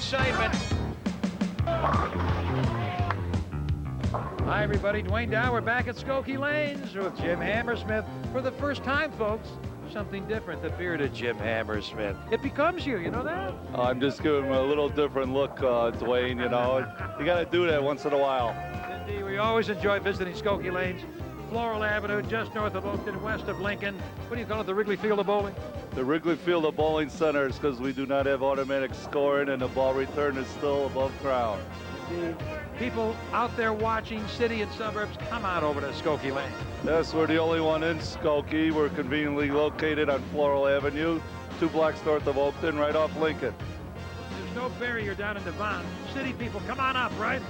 excitement. Hi, everybody. Dwayne Dow. We're back at Skokie Lanes with Jim Hammersmith for the first time, folks. Something different, the bearded Jim Hammersmith. It becomes you know that? I'm just giving him a little different look, Dwayne, you know. You got to do that once in a while. Indeed, we always enjoy visiting Skokie Lanes. Floral Avenue, just north of Oakton, west of Lincoln. What do you call it, the Wrigley Field of bowling? The Wrigley Field of Bowling Center is because we do not have automatic scoring and the ball return is still above ground. Indeed. People out there watching, city and suburbs, come on over to Skokie Lanes. Yes, we're the only one in Skokie. We're conveniently located on Floral Avenue, 2 blocks north of Oakton, right off Lincoln. There's no barrier down in Devon. City people, come on up, right?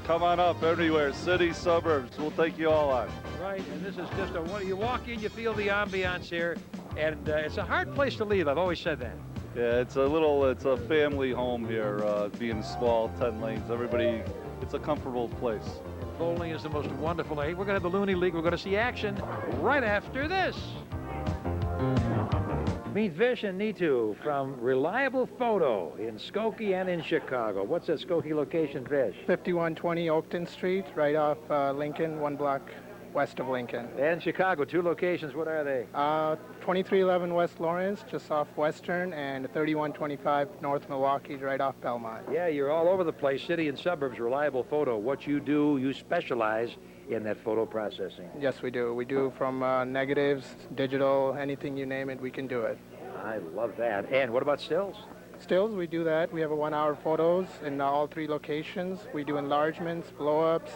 Come on up everywhere, city, suburbs. We'll take you all on. Right, and this is just you walk in, you feel the ambiance here, and it's a hard place to leave. I've always said that. Yeah, it's a family home here, being small, 10 lanes. Everybody, it's a comfortable place. Bowling is the most wonderful. We're going to have the Looney League. We're going to see action right after this. Meet Vish and Neetu from Reliable Photo in Skokie and in Chicago. What's that Skokie location, Vish? 5120 Oakton Street, right off Lincoln, 1 block west of Lincoln. And Chicago, 2 locations. What are they? 2311 West Lawrence, just off Western, and 3125 North Milwaukee, right off Belmont. Yeah, you're all over the place, city and suburbs, Reliable Photo. What you do, you specialize in that photo processing. Yes, we do. We do from negatives, digital, anything you name it, we can do it. I love that. And what about stills? Stills, we do that. We have a 1-hour photos in all 3 locations. We do enlargements, blow-ups,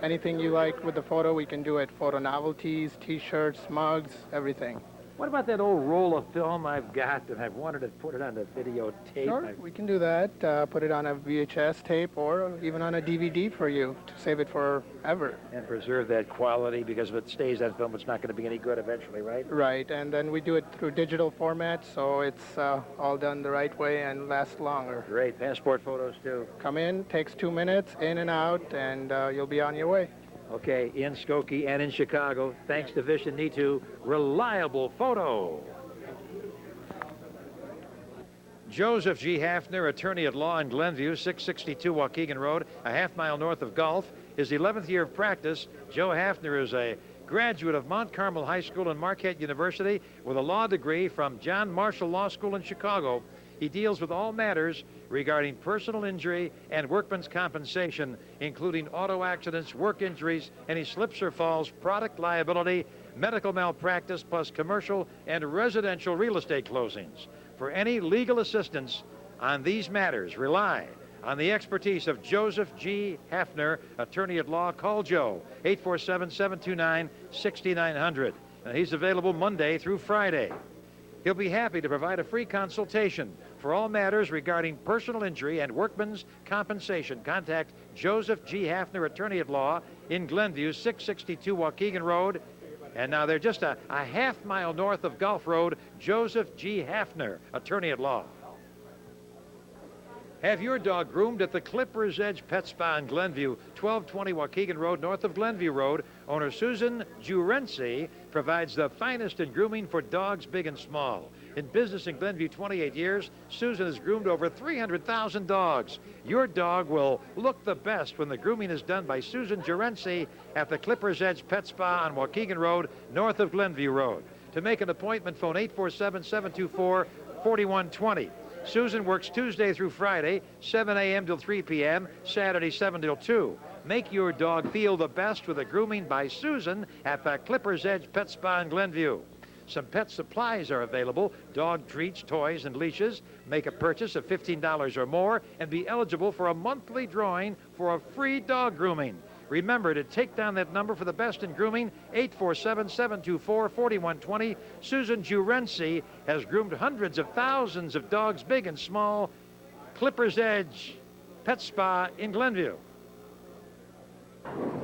anything you like with the photo, we can do it. Photo novelties, T-shirts, mugs, everything. What about that old roll of film I've got and I've wanted to put it on the videotape? Sure, we can do that. Put it on a VHS tape or even on a DVD for you to save it forever. And preserve that quality, because if it stays on film, it's not going to be any good eventually, right? Right, and then we do it through digital format, so it's all done the right way and lasts longer. Great. Passport photos, too. Come in, takes 2 minutes, in and out, and you'll be on your way. Okay, in Skokie and in Chicago, thanks to Vish and Neetu, Reliable Photo. Joseph G. Hafner, attorney at law in Glenview, 662 Waukegan Road, a half-mile north of Gulf. His 11th year of practice. Joe Hafner is a graduate of Mount Carmel High School and Marquette University with a law degree from John Marshall Law School in Chicago. He deals with all matters regarding personal injury and workman's compensation, including auto accidents, work injuries, any slips or falls, product liability, medical malpractice, plus commercial and residential real estate closings. For any legal assistance on these matters, rely on the expertise of Joseph G. Hafner, attorney at law. Call Joe, 847-729-6900. And he's available Monday through Friday. He'll be happy to provide a free consultation for all matters regarding personal injury and workman's compensation. Contact Joseph G. Hafner, attorney at law in Glenview, 662 Waukegan Road. And now they're just a half-mile north of Gulf Road. Joseph G. Hafner, attorney at law. Have your dog groomed at the Clipper's Edge Pet Spa in Glenview, 1220 Waukegan Road, north of Glenview Road. Owner Susan Jurency provides the finest in grooming for dogs big and small. In business in Glenview 28 years, Susan has groomed over 300,000 dogs. Your dog will look the best when the grooming is done by Susan Jurency at the Clipper's Edge Pet Spa on Waukegan Road, north of Glenview Road. To make an appointment, phone 847-724-4120. Susan works Tuesday through Friday, 7 a.m. till 3 p.m., Saturday 7 till 2. Make your dog feel the best with a grooming by Susan at the Clipper's Edge Pet Spa in Glenview. Some pet supplies are available: dog treats, toys, and leashes. Make a purchase of $15 or more and be eligible for a monthly drawing for a free dog grooming. Remember to take down that number for the best in grooming, 847-724-4120. Susan Jurency has groomed hundreds of thousands of dogs, big and small. Clipper's Edge Pet Spa in Glenview.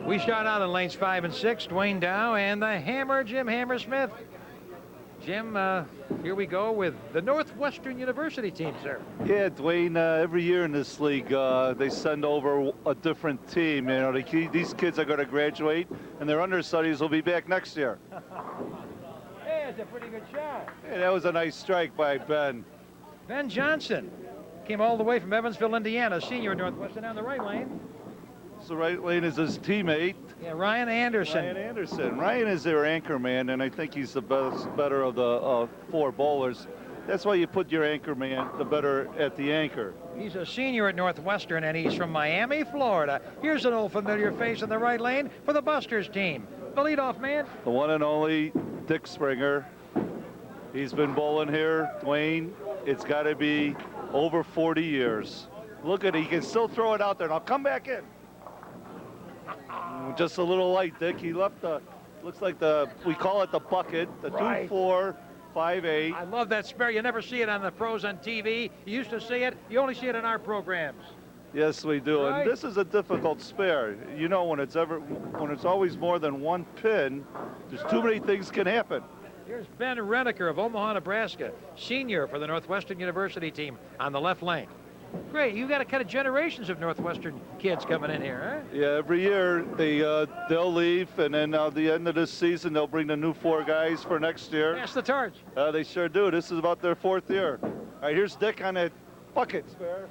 We start out in lanes 5 and 6. Dwayne Dow and the Hammer, Jim Hammersmith. Jim, here we go with the Northwestern University team, sir. Yeah, Dwayne, every year in this league, they send over a different team. You know, these kids are going to graduate, and their understudies will be back next year. Hey, it's a pretty good shot. Hey, that was a nice strike by Ben. Ben Johnson Came all the way from Evansville, Indiana. Senior at Northwestern on the right lane. So right lane is his teammate. Yeah, Ryan Anderson. Ryan Anderson. Ryan is their anchor man, and I think he's the better of the 4 bowlers. That's why you put your anchor man, the better at the anchor. He's a senior at Northwestern, and he's from Miami, Florida. Here's an old familiar face in the right lane for the Busters team. The leadoff man. The one and only Dick Springer. He's been bowling here, Dwayne. It's got to be over 40 years. Look at it. He can still throw it out there. Now come back in. Just a little light, Dick. He left the, looks like we call it the bucket, the Right. 2-4, 5-8. I love that spare. You never see it on the pros on TV. You used to see it. You only see it in our programs. Yes, we do. Right. And this is a difficult spare. You know, when it's always more than 1 pin, there's too many things can happen. Here's Ben Reneker of Omaha, Nebraska, senior for the Northwestern University team on the left lane. Great. You got a kind of generations of Northwestern kids coming in here, huh? Yeah, every year they'll leave, and then at the end of this season they'll bring the new 4 guys for next year. Pass the torch. They sure do. This is about their 4th year. All right, here's Dick on that bucket spare.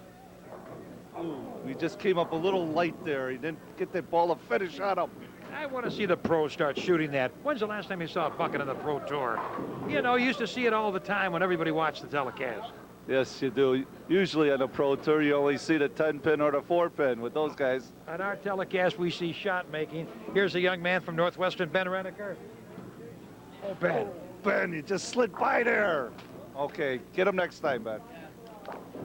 Ooh, he just came up a little light there. He didn't get that ball to finish on him. I want to see the pros start shooting that. When's the last time you saw a bucket on the Pro Tour? You know, you used to see it all the time when everybody watched the telecast. Yes, you do. Usually on the Pro Tour, you only see the 10 pin or the 4 pin with those guys. On our telecast, we see shot making. Here's a young man from Northwestern, Ben Reneker. Oh, Ben. Ben, you just slid by there. Okay, get him next time, Ben.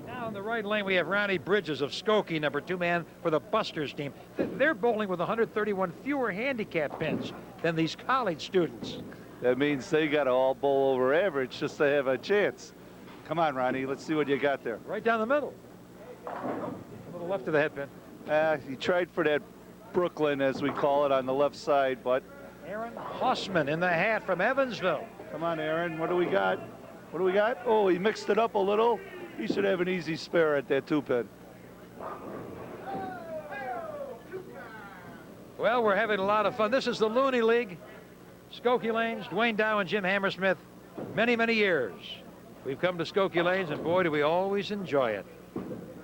Now in the right lane, we have Ronnie Bridges of Skokie, number 2 man for the Busters team. They're bowling with 131 fewer handicap pins than these college students. That means they got to all bowl over average just to have a chance. Come on, Ronnie, let's see what you got there. Right down the middle. A little left of the head pin. He tried for that Brooklyn, as we call it, on the left side, but... Aaron Hossman in the hat from Evansville. Come on, Aaron, what do we got? What do we got? Oh, he mixed it up a little. He should have an easy spare at that 2 pin. Well, we're having a lot of fun. This is the Looney League. Skokie Lanes, Dwayne Dow and Jim Hammersmith. Many, many years. We've come to Skokie Lanes, and boy, do we always enjoy it.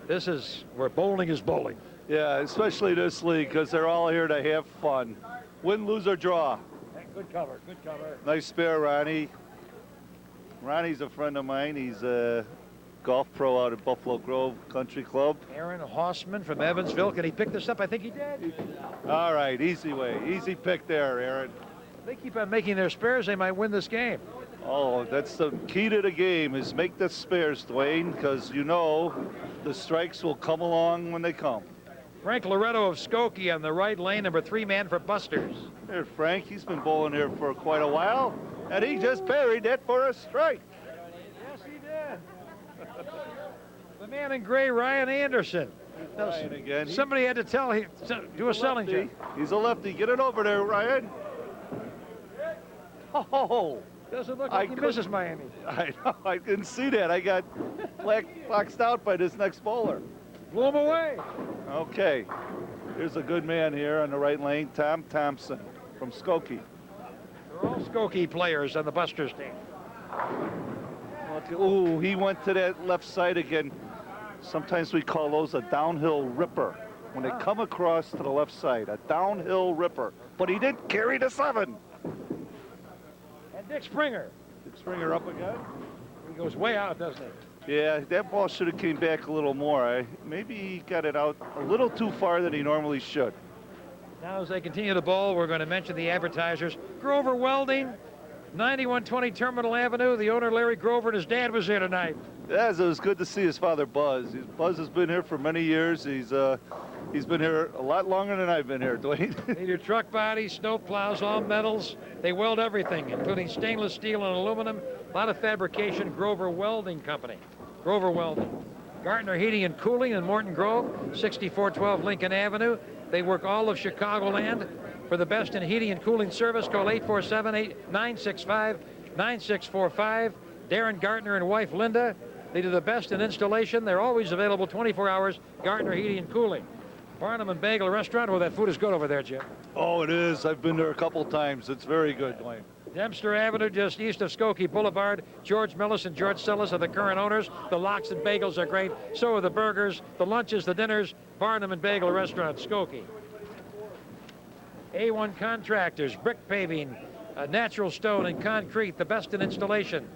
This is where bowling is bowling. Yeah, especially this league, because they're all here to have fun. Win, lose, or draw. Good cover, good cover. Nice spare, Ronnie. Ronnie's a friend of mine. He's a golf pro out at Buffalo Grove Country Club. Aaron Hossman from Evansville. Can he pick this up? I think he did. All right, easy way. Easy pick there, Aaron. If they keep on making their spares, they might win this game. Oh, that's the key to the game, is make the spares, Dwayne, because you know the strikes will come along when they come. Frank Loretto of Skokie on the right lane, number 3 man for Busters. There's Frank. He's been bowling here for quite a while, and he just parried that for a strike. Yes, he did. The man in gray, Ryan Anderson. Ryan again. Somebody had to do a selling lefty. check. He's a lefty. Get it over there, Ryan. Oh, Doesn't look like he misses Miami. I know. I didn't see that. I got boxed out by this next bowler. Blew him away. Okay. Here's a good man here on the right lane, Tom Thompson from Skokie. They're all Skokie players on the Busters team. Okay. Ooh, he went to that left side again. Sometimes we call those a downhill ripper. When they come across to the left side, a downhill ripper. But he didn't carry the 7. And Dick Springer. Dick Springer up again. He goes way out, doesn't he? Yeah, that ball should have came back a little more. Maybe he got it out a little too far than he normally should. Now as they continue to bowl, we're going to mention the advertisers. Grover Welding, 9120 Terminal Avenue. The owner, Larry Grover, and his dad was here tonight. Yeah, it was good to see his father, Buzz. Buzz has been here for many years. He's been here a lot longer than I've been here, Dwayne. They do truck bodies, snow plows, all metals. They weld everything, including stainless steel and aluminum. A lot of fabrication. Grover Welding Company. Grover Welding. Gartner Heating and Cooling in Morton Grove, 6412 Lincoln Avenue. They work all of Chicagoland. For the best in heating and cooling service, call 847-965-9645. Darren Gartner and wife Linda. They do the best in installation. They're always available 24 hours. Gartner Heating and Cooling. Barnum and Bagel Restaurant. Well, that food is good over there, Jim. Oh, it is. I've been there a couple times. It's very good, Dwayne. Dempster Avenue, just east of Skokie Boulevard. George Millis and George Sillis are the current owners. The lox and bagels are great. So are the burgers, the lunches, the dinners. Barnum and Bagel Restaurant, Skokie. A1 Contractors, brick paving, natural stone and concrete, the best in installation.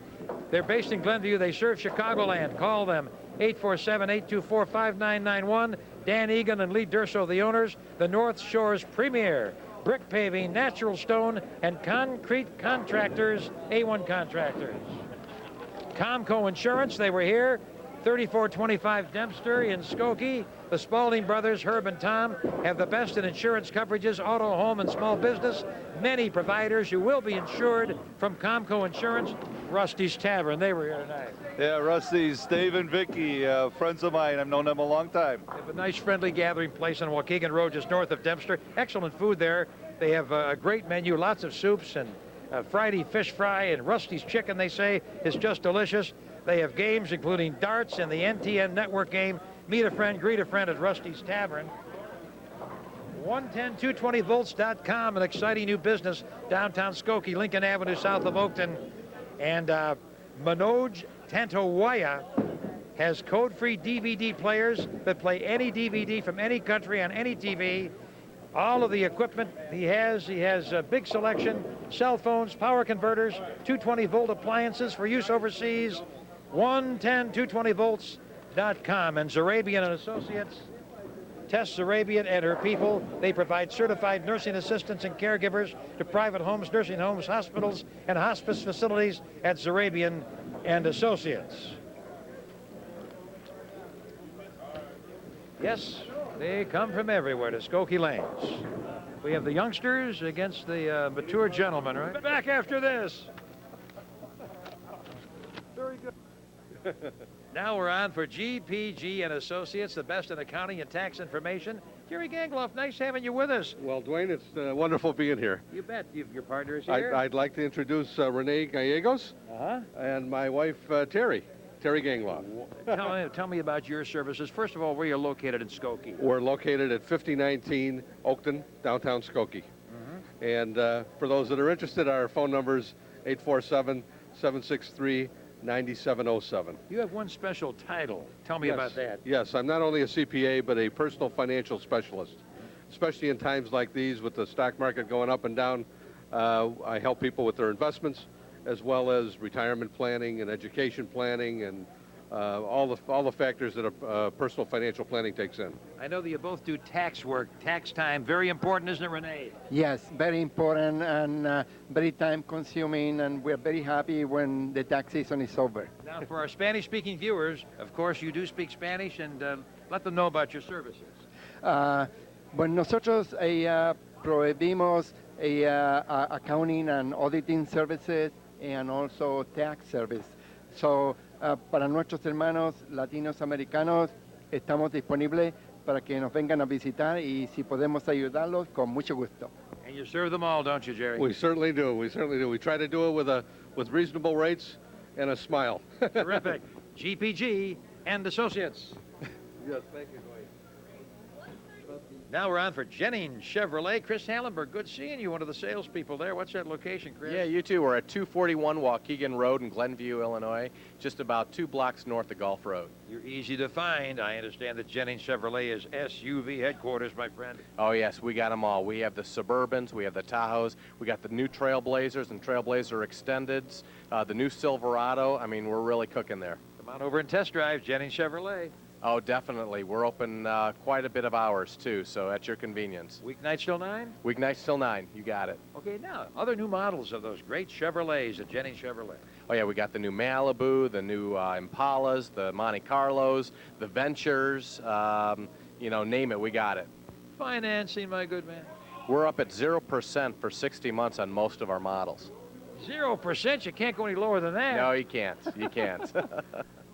They're based in Glenview. They serve Chicagoland. Call them 847-824-5991. Dan Egan and Lee Durso, the owners. The North Shore's premier brick paving, natural stone, and concrete contractors, A1 Contractors. Comco Insurance, they were here. 3425 Dempster in Skokie. The Spalding brothers, Herb and Tom, have the best in insurance coverages, auto, home, and small business. Many providers who will be insured from Comco Insurance. Rusty's Tavern, they were here tonight. Yeah, Rusty's, Dave and Vicky, friends of mine. I've known them a long time. They have a nice, friendly gathering place on Waukegan Road, just north of Dempster. Excellent food there. They have a great menu, lots of soups, and Friday fish fry, and Rusty's chicken, they say, is just delicious. They have games including darts and the NTN network game, Meet a Friend, Greet a Friend at Rusty's Tavern. 110-220volts.com, an exciting new business, downtown Skokie, Lincoln Avenue, south of Oakton. And Manoj Tantowaya has code-free DVD players that play any DVD from any country on any TV. All of the equipment he has a big selection, cell phones, power converters, 220-volt appliances for use overseas. 110-220volts.com. And Zarabian and Associates, Tess Zarabian and her people, they provide certified nursing assistants and caregivers to private homes, nursing homes, hospitals, and hospice facilities at Zarabian and Associates. Yes, they come from everywhere to Skokie Lanes. We have the youngsters against the mature gentlemen, right? Back after this. Very good. Now we're on for GPG and Associates, the best in accounting and tax information. Jerry Gangloff, nice having you with us. Well, Dwayne, it's wonderful being here. You bet. Your partner is here. I'd like to introduce Renee Gallegos and my wife, Terry Gangloff. Tell me about your services. First of all, where you're located in Skokie. We're located at 5019 Oakton, downtown Skokie. And for those that are interested, our phone number is 847-763-9707. You have one special title. Tell me about that. Yes, I'm not only a CPA, but a personal financial specialist. Especially in times like these with the stock market going up and down, I help people with their investments, as well as retirement planning and education planning and all the factors that a personal financial planning takes in. I know that you both do tax work, tax time. Very important, isn't it, Renee? Yes, very important and very time-consuming, and we're very happy when the tax season is over. Now, for our Spanish-speaking viewers, of course, you do speak Spanish, and let them know about your services. Bueno, nosotros proveemos accounting and auditing services and also tax service. So, para nuestros hermanos latinos americanos, estamos disponibles para que nos vengan a visitar y si podemos ayudarlos, con mucho gusto. And you serve them all, don't you, Jerry? We certainly do. We certainly do. We try to do it with reasonable rates and a smile. Terrific. GPG and Associates. Yes, thank you, Dwayne. Now we're on for Jennings Chevrolet. Chris Hallenberg, good seeing you, one of the salespeople there. What's that location, Chris? Yeah, you too. We're at 241 Waukegan Road in Glenview, Illinois, just about 2 blocks north of Gulf Road. You're easy to find. I understand that Jennings Chevrolet is SUV headquarters, my friend. Oh, yes, we got them all. We have the Suburbans, we have the Tahoes, we got the new Trailblazers and Trailblazer Extendeds, the new Silverado. I mean, we're really cooking there. Come on over and test drive Jennings Chevrolet. Oh, definitely. We're open quite a bit of hours, too, so at your convenience. Weeknights till 9? Weeknights till 9. You got it. Okay, now, other new models of those great Chevrolets at Jennings Chevrolet. Oh, yeah, we got the new Malibu, the new Impalas, the Monte Carlos, the Ventures, you know, name it, we got it. Financing, my good man. We're up at 0% for 60 months on most of our models. 0%? You can't go any lower than that. No, you can't. You can't.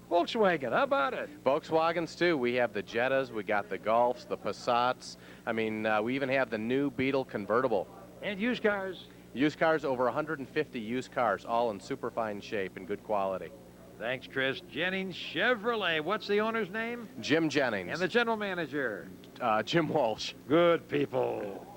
Volkswagen, how about it? Volkswagens, too. We have the Jettas, we got the Golfs, the Passats. I mean, we even have the new Beetle convertible. And used cars. Used cars, over 150 used cars, all in super fine shape and good quality. Thanks, Chris. Jennings Chevrolet. What's the owner's name? Jim Jennings. And the general manager? Jim Walsh. Good people.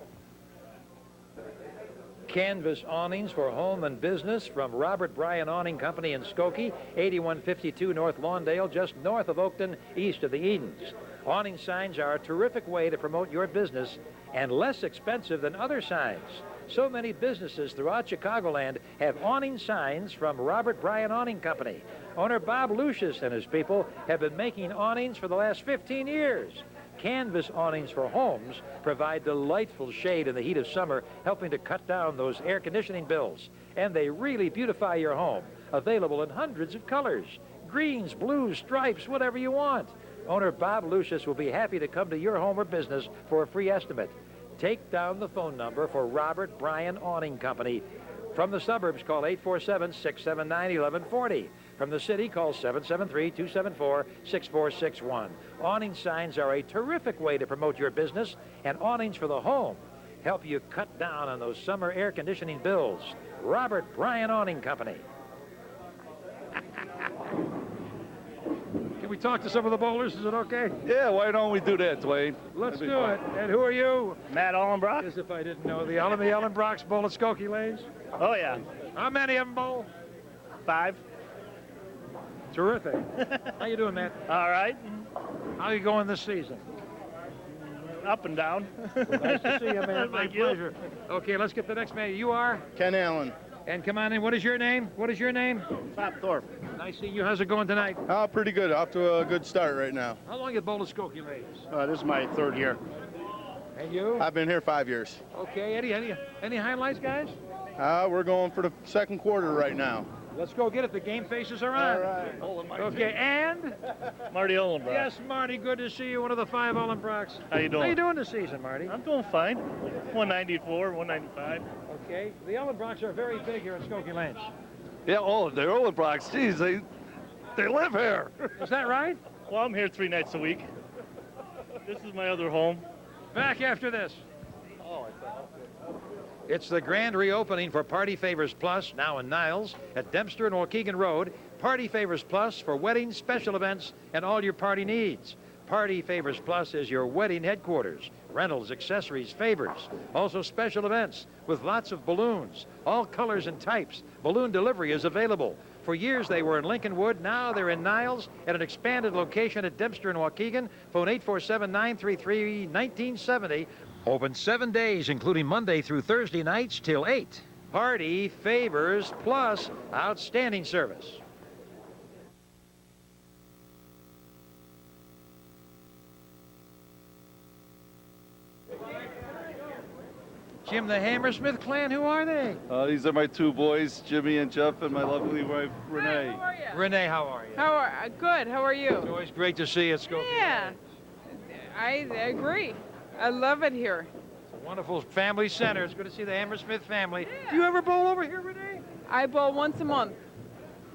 Canvas awnings for home and business from Robert Bryan Awning Company in Skokie, 8152 North Lawndale, just north of Oakton, east of the Edens. Awning signs are a terrific way to promote your business and less expensive than other signs. So many businesses throughout Chicagoland have awning signs from Robert Bryan Awning Company. Owner Bob Lucius and his people have been making awnings for the last 15 years. Canvas awnings for homes provide delightful shade in the heat of summer, helping to cut down those air conditioning bills. And they really beautify your home. Available in hundreds of colors. Greens, blues, stripes, whatever you want. Owner Bob Lucius will be happy to come to your home or business for a free estimate. Take down the phone number for Robert Bryan Awning Company. From the suburbs, call 847-679-1140. From the city, call 773-274-6461. Awning signs are a terrific way to promote your business, and awnings for the home help you cut down on those summer air conditioning bills. Robert Bryan Awning Company. Can we talk to some of the bowlers? Is it okay? Yeah, why don't we do that, Dwayne? Let's do it. And who are you? Matt Allenbrock? As if I didn't know. The Allenbrocks bowl at Skokie Lanes? Oh, yeah. How many of them bowl? 5. Terrific. How you doing, Matt? All right. How are you going this season? Up and down. Nice to see you, man. My Thank you. pleasure. Okay, let's get the next man. You are? Ken Allen. And come on in. What is your name? What is your name? Top Thorpe. Nice seeing you. How's it going tonight? Pretty good. Off to a good start right now. How long have you bowled at Skokie Lanes? This is my 3rd year. And you? I've been here 5 years. Okay, any highlights, guys? We're going for the second quarter right now. Let's go get it. The game faces are on. All right. Okay, and? Marty Allenbrock. Yes, Marty, good to see you, one of the 5 Allenbrocks. How you doing? How you doing this season, Marty? I'm doing fine. 194, 195. Okay, the Allenbrocks are very big here at Skokie Lanes. Yeah, they're Oldenbrocks. Geez, they live here. Is that right? Well, I'm here 3 nights a week. This is my other home. Back after this. It's the grand reopening for Party Favors Plus, now in Niles, at Dempster and Waukegan Road. Party Favors Plus for weddings, special events, and all your party needs. Party Favors Plus is your wedding headquarters. Rentals, accessories, favors. Also special events with lots of balloons, all colors and types. Balloon delivery is available. For years they were in Lincolnwood. Now they're in Niles at an expanded location at Dempster and Waukegan. Phone 847-933-1970. Open 7 days, including Monday through Thursday nights till 8. Party Favors Plus, outstanding service. Jim, the Hammersmith clan, who are they? These are my 2 boys, Jimmy and Jeff, and my lovely wife, Renee. Hi, how are you? Renee, how are you? Good. How are you? It's always great to see you at Skokie. Yeah, I agree. I love it here. It's a wonderful family center. It's good to see the Hammersmith family. Do you ever bowl over here, Renee? I bowl once a month.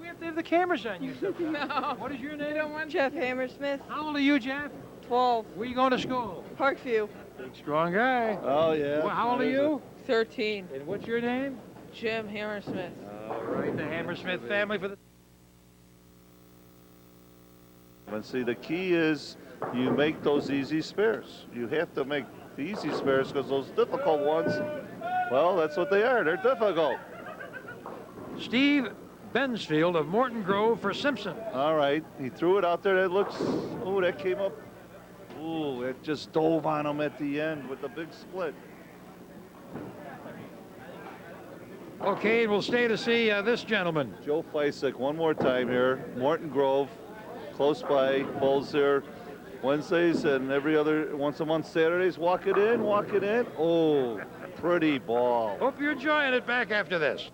We have to have the cameras on you. No. What is your name? You don't want Jeff Hammersmith, How old are you, Jeff? 12, Where you going to school? Parkview, Big, strong guy. Oh, yeah. Well, how old are you? 13. And what's your name? Jim Hammersmith. All right, the Hammersmith family for the... And see, the key is you make those easy spares. You have to make the easy spares because those difficult ones, well, that's what they are. They're difficult. Steve Bensfield of Morton Grove for Simpson. All right, he threw it out there. That looks, oh, that came up. Ooh, it just dove on him at the end with the big split. Okay, and we'll stay to see this gentleman. Joe Feisick, one more time here. Morton Grove, close by, bowls here Wednesdays and once a month Saturdays. Walk it in, walk it in. Oh, pretty ball. Hope you're enjoying it. Back after this.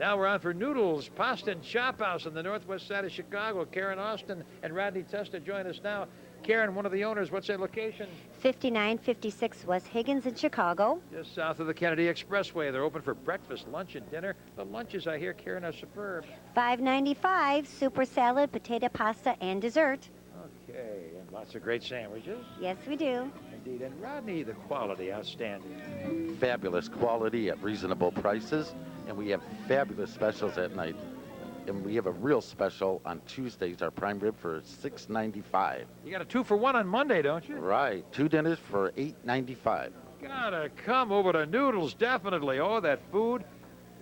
Now we're on for Noodles Pasta and Chop House on the northwest side of Chicago. Karen Austin and Rodney Testa join us now. Karen, one of the owners, what's their location? 5956 West Higgins in Chicago. Just south of the Kennedy Expressway. They're open for breakfast, lunch, and dinner. The lunches, I hear, Karen, are superb. $5.95, super salad, potato pasta, and dessert. Okay, and lots of great sandwiches. Yes, we do. Indeed, and Rodney, the quality, outstanding. Fabulous quality at reasonable prices, and we have fabulous specials at night. And we have a real special on Tuesdays, our prime rib for $6.95. You got a 2-for-1 on Monday, don't you? Right, 2 dinners for $8.95. Gotta come over to Noodles, definitely. Oh, that food,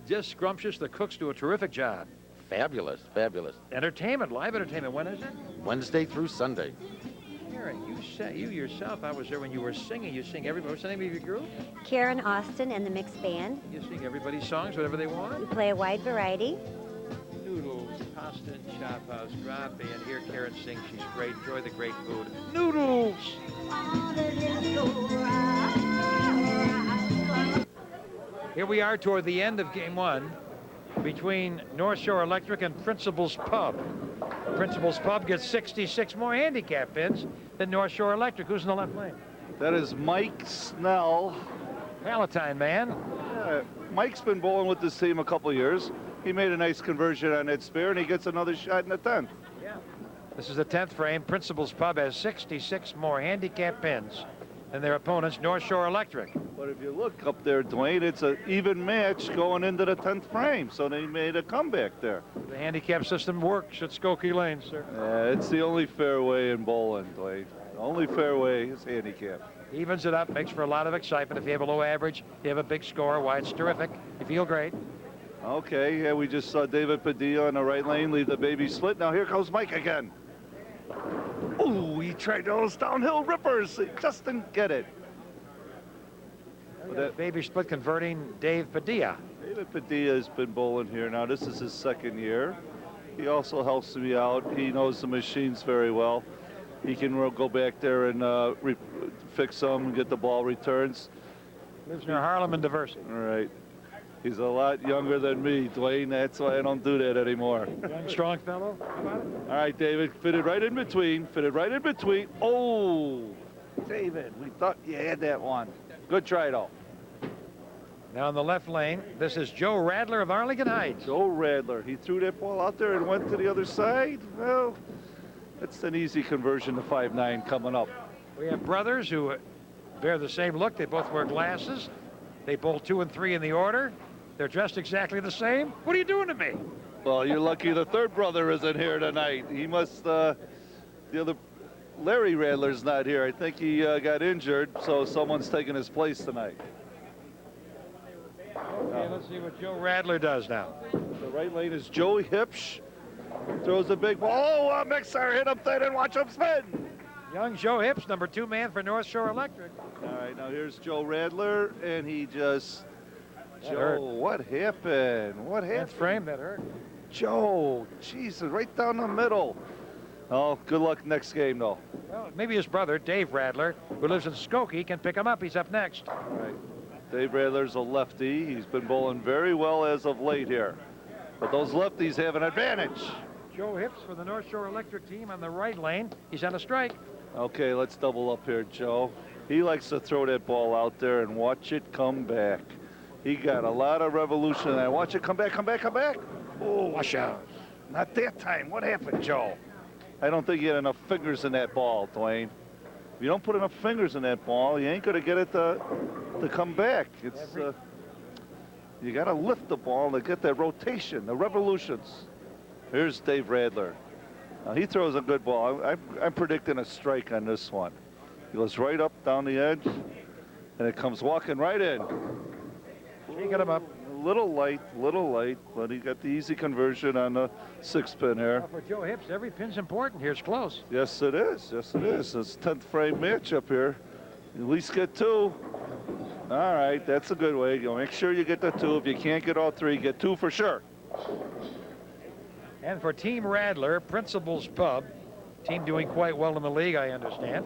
just scrumptious. The cooks do a terrific job. Fabulous, fabulous. Entertainment, live entertainment. When is it? Wednesday through Sunday. Karen, you yourself, I was there when you were singing. You sing everybody. What's the name of your group? Karen Austin and the mixed band. You sing everybody's songs, whatever they We want. play a wide variety. Noodles, pasta and chop house, drop in. Here Karen sings. She's great. Enjoy the great food. Noodles. Here we are toward the end of game one between North Shore Electric and Principal's Pub. Principal's Pub gets 66 more handicap pins than North Shore Electric. Who's in the left lane? That is Mike Snell. Palatine man. Yeah, Mike's been bowling with this team a couple of years. He made a nice conversion on that spare, and he gets another shot in the 10th. Yeah. This is the 10th frame. Principal's Pub has 66 more handicap pins than their opponents, North Shore Electric. But if you look up there, Dwayne, it's an even match going into the 10th frame, so they made a comeback there. The handicap system works at Skokie Lanes, sir. It's the only fair way in bowling, Dwayne. The only fair way is handicap. Evens it up, makes for a lot of excitement. If you have a low average, you have a big score. Why, it's terrific. You feel great. Okay, yeah, we just saw David Padilla in the right lane leave the baby split. Now here comes Mike again. Ooh, he tried those downhill rippers. He just didn't get it. That baby split converting Dave Padilla. David Padilla has been bowling here now. This is his second year. He also helps me out. He knows the machines very well. He can go back there and fix them and get the ball returns. Lives near Harlem and Diversity. All right. He's a lot younger than me, Dwayne. That's why I don't do that anymore. Young, strong fellow. How about it? All right, David. Fitted right in between. Fitted right in between. Oh, David, we thought you had that one. Good try, though. Now in the left lane, this is Joe Radler of Arlington Heights. Joe Radler. He threw that ball out there and went to the other side. Well, that's an easy conversion to 5-9 coming up. We have brothers who bear the same look. They both wear glasses. They bowl 2 and 3 in the order. They're dressed exactly the same. What are you doing to me? Well, you're lucky the third brother isn't here tonight. He must, the other, Larry Radler's not here. I think he got injured, so someone's taking his place tonight. Okay, let's see what Joe Radler does now. The right lane is Joey Hipsch. Throws a big ball. Oh, Mixer hit him thin and watch him spin. Young Joe Hips, number 2 man for North Shore Electric. All right, now here's Joe Radler, and he just... That Joe, hurt. what happened? What happened? 10th frame, that hurt. Joe, Jesus, right down the middle. Oh, good luck next game, though. Well, maybe his brother, Dave Radler, who lives in Skokie, can pick him up. He's up next. All right. Dave Radler's a lefty. He's been bowling very well as of late here. But those lefties have an advantage. Joe Hips for the North Shore Electric team on the right lane. He's on a strike. Okay, let's double up here, Joe. He likes to throw that ball out there and watch it come back. He got a lot of revolution there. Watch it come back, come back, come back. Oh, Wash out. not that time. What happened, Joe? I don't think you had enough fingers in that ball, Dwayne. If you don't put enough fingers in that ball, you ain't going to get it to come back. It's you got to lift the ball to get that rotation, the revolutions. Here's Dave Radler. Now, he throws a good ball. I'm predicting a strike on this one. He goes right up down the edge, and it comes walking right in. Shaking him up. A little light, but he got the easy conversion on the 6-pin here. Well, for Joe Hips, every pin's important here. It's close. Yes, it is. Yes, it is. It's 10th frame matchup here. At least get 2. All right, that's a good way. You make sure you get the 2. If you can't get all 3, get 2 for sure. And for Team Radler, Principal's Pub, team doing quite well in the league, I understand.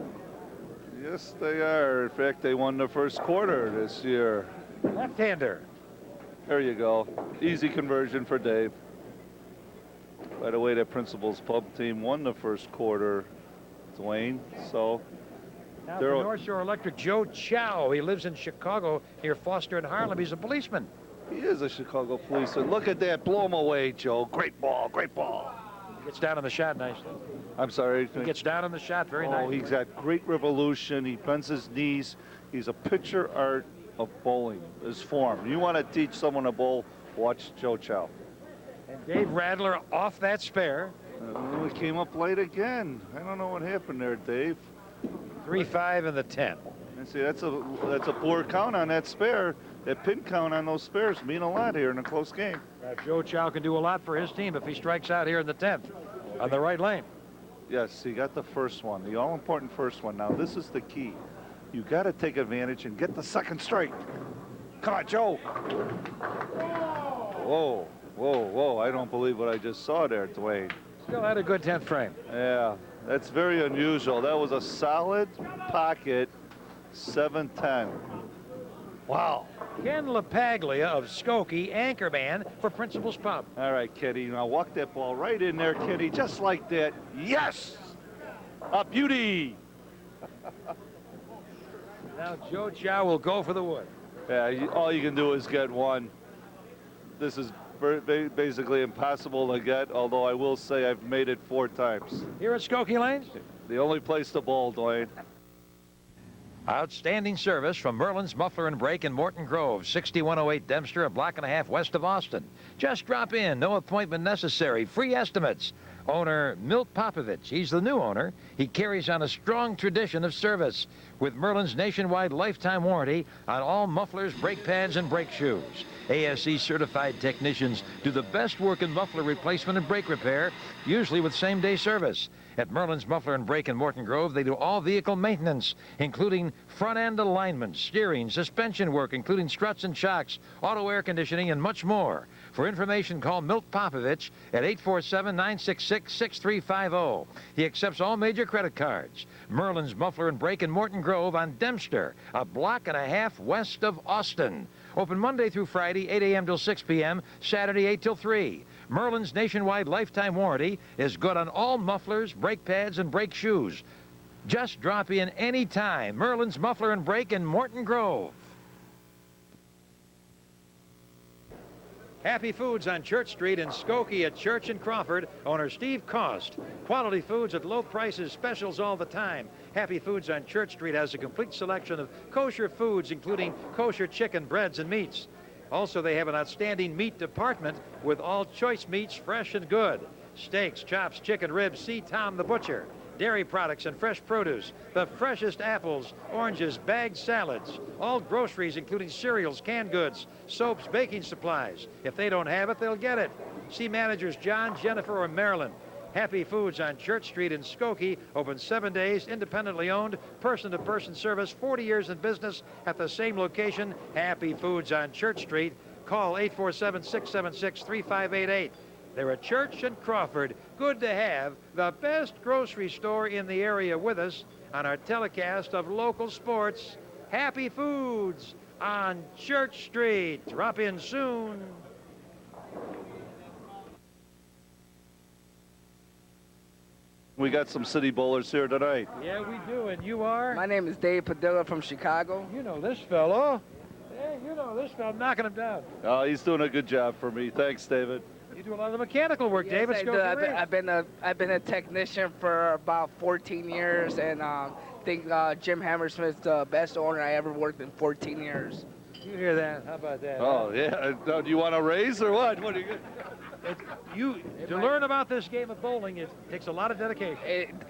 Yes, they are. In fact, they won the first quarter this year. Left-hander. There you go. Easy conversion for Dave. By the way, that Principal's Pub team won the first quarter, Dwayne. So Now for North Shore Electric, Joe Chow. He lives in Chicago near Foster and Harlem. He's a policeman. he is a Chicago policeman. Look at that. Blow him away, Joe. Great ball. Great ball. He gets down on the shot nicely. I'm sorry. He gets down on the shot very Oh, nicely. he's got great revolution. He bends his knees. He's a picture art of bowling, his form. You want to teach someone to bowl, watch Joe Chow. And Dave Radler off that spare. We came up late again. I don't know what happened there, Dave. 3-5 in the 10. And see, that's a poor count on that spare. That pin count on those spares mean a lot here in a close game. Joe Chow can do a lot for his team if he strikes out here in the 10th on the right lane. Yes, he got the first one, the all-important first one. Now, this is the key. You got to take advantage and get the second strike. Come on, Joe. Whoa, whoa, whoa. I don't believe what I just saw there, Dwayne. Still had a good 10th frame. Yeah, that's very unusual. That was a solid pocket 7-10. Wow. Ken LaPaglia of Skokie, anchorman for Principal's Pub. All right, Kitty. Now walk that ball right in there, Kitty, just like that. Yes! A beauty! Now Joe Chow will go for the wood. Yeah, all you can do is get one. This is basically impossible to get, although I will say I've made it 4 times. Here at Skokie Lanes? The only place to bowl, Dwayne. Outstanding service from Merlin's Muffler and Brake in Morton Grove, 6108 Dempster, a block and a half west of Austin. Just drop in, no appointment necessary, free estimates. Owner Milt Popovich, he's the new owner. He carries on a strong tradition of service with Merlin's nationwide lifetime warranty on all mufflers, brake pads, and brake shoes. ASE certified technicians do the best work in muffler replacement and brake repair, usually with same-day service. At Merlin's Muffler and Brake in Morton Grove, they do all vehicle maintenance, including front-end alignment, steering, suspension work, including struts and shocks, auto air conditioning, and much more. For information, call Milt Popovich at 847-966-6350. He accepts all major credit cards. Merlin's Muffler and Brake in Morton Grove on Dempster, a block and a half west of Austin. Open Monday through Friday, 8 a.m. till 6 p.m., Saturday, 8 till 3. Merlin's nationwide lifetime warranty is good on all mufflers, brake pads, and brake shoes. Just drop in any time. Merlin's Muffler and Brake in Morton Grove. Happy Foods on Church Street in Skokie at Church and Crawford. Owner Steve Cost. Quality foods at low prices, specials all the time. Happy Foods on Church Street has a complete selection of kosher foods, including kosher chicken, breads, and meats. Also, they have an outstanding meat department with all choice meats, fresh and good. Steaks, chops, chicken ribs, see Tom the Butcher. Dairy products and fresh produce. The freshest apples, oranges, bagged salads. All groceries, including cereals, canned goods, soaps, baking supplies. If they don't have it, they'll get it. See managers John, Jennifer, or Marilyn. Happy Foods on Church Street in Skokie, open 7 days, independently owned, person-to-person service, 40 years in business at the same location. Happy Foods on Church Street. Call 847-676-3588. They're at Church and Crawford. Good to have the best grocery store in the area with us on our telecast of local sports. Happy Foods on Church Street. Drop in soon. We got some city bowlers here tonight. Yeah, we do, and you are? My name is Dave Padilla from Chicago. You know this fellow. Yeah, you know this fellow, knocking him down. Oh, he's doing a good job for me. Thanks, David. You do a lot of the mechanical work, David. I do. I've been a technician for about 14 years, and I think Jim Hammersmith's the best owner I ever worked in 14 years. You hear that? How about that? Oh, yeah. Do you want a raise or what? What do you To learn about this game of bowling, it takes a lot of dedication.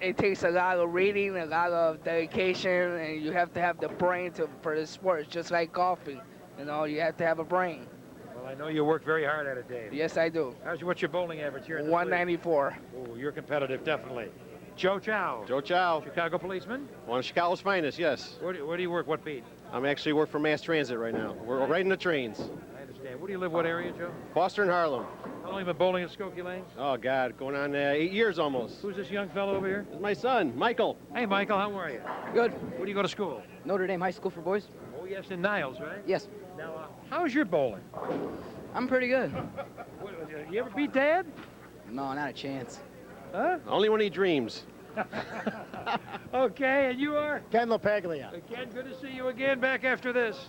It takes a lot of reading, a lot of dedication, and you have to have the brain for this sport. It's just like golfing. You know, you have to have a brain. Well, I know you work very hard at it, Dave. Yes, I do. What's your bowling average here in the 194. Oh, you're competitive, definitely. Joe Chow. Joe Chow. Chicago policeman? One of Chicago's finest, yes. Where do you work? What beat? I'm actually work for mass transit right now. We're right in the trains. I understand. Where do you live? What area, Joe? Foster and Harlem. How long have you been bowling at Skokie Lanes? Oh, God, going on 8 years almost. Who's this young fellow over here? This is my son, Michael. Hey, Michael, how are you? Good. Where do you go to school? Notre Dame High School for boys. Oh, yes, in Niles, right? Yes. Now, how's your bowling? I'm pretty good. You ever beat Dad? No, not a chance. Huh? Only when he dreams. Okay, and you are? Ken LaPaglia. Ken, good to see you again back after this.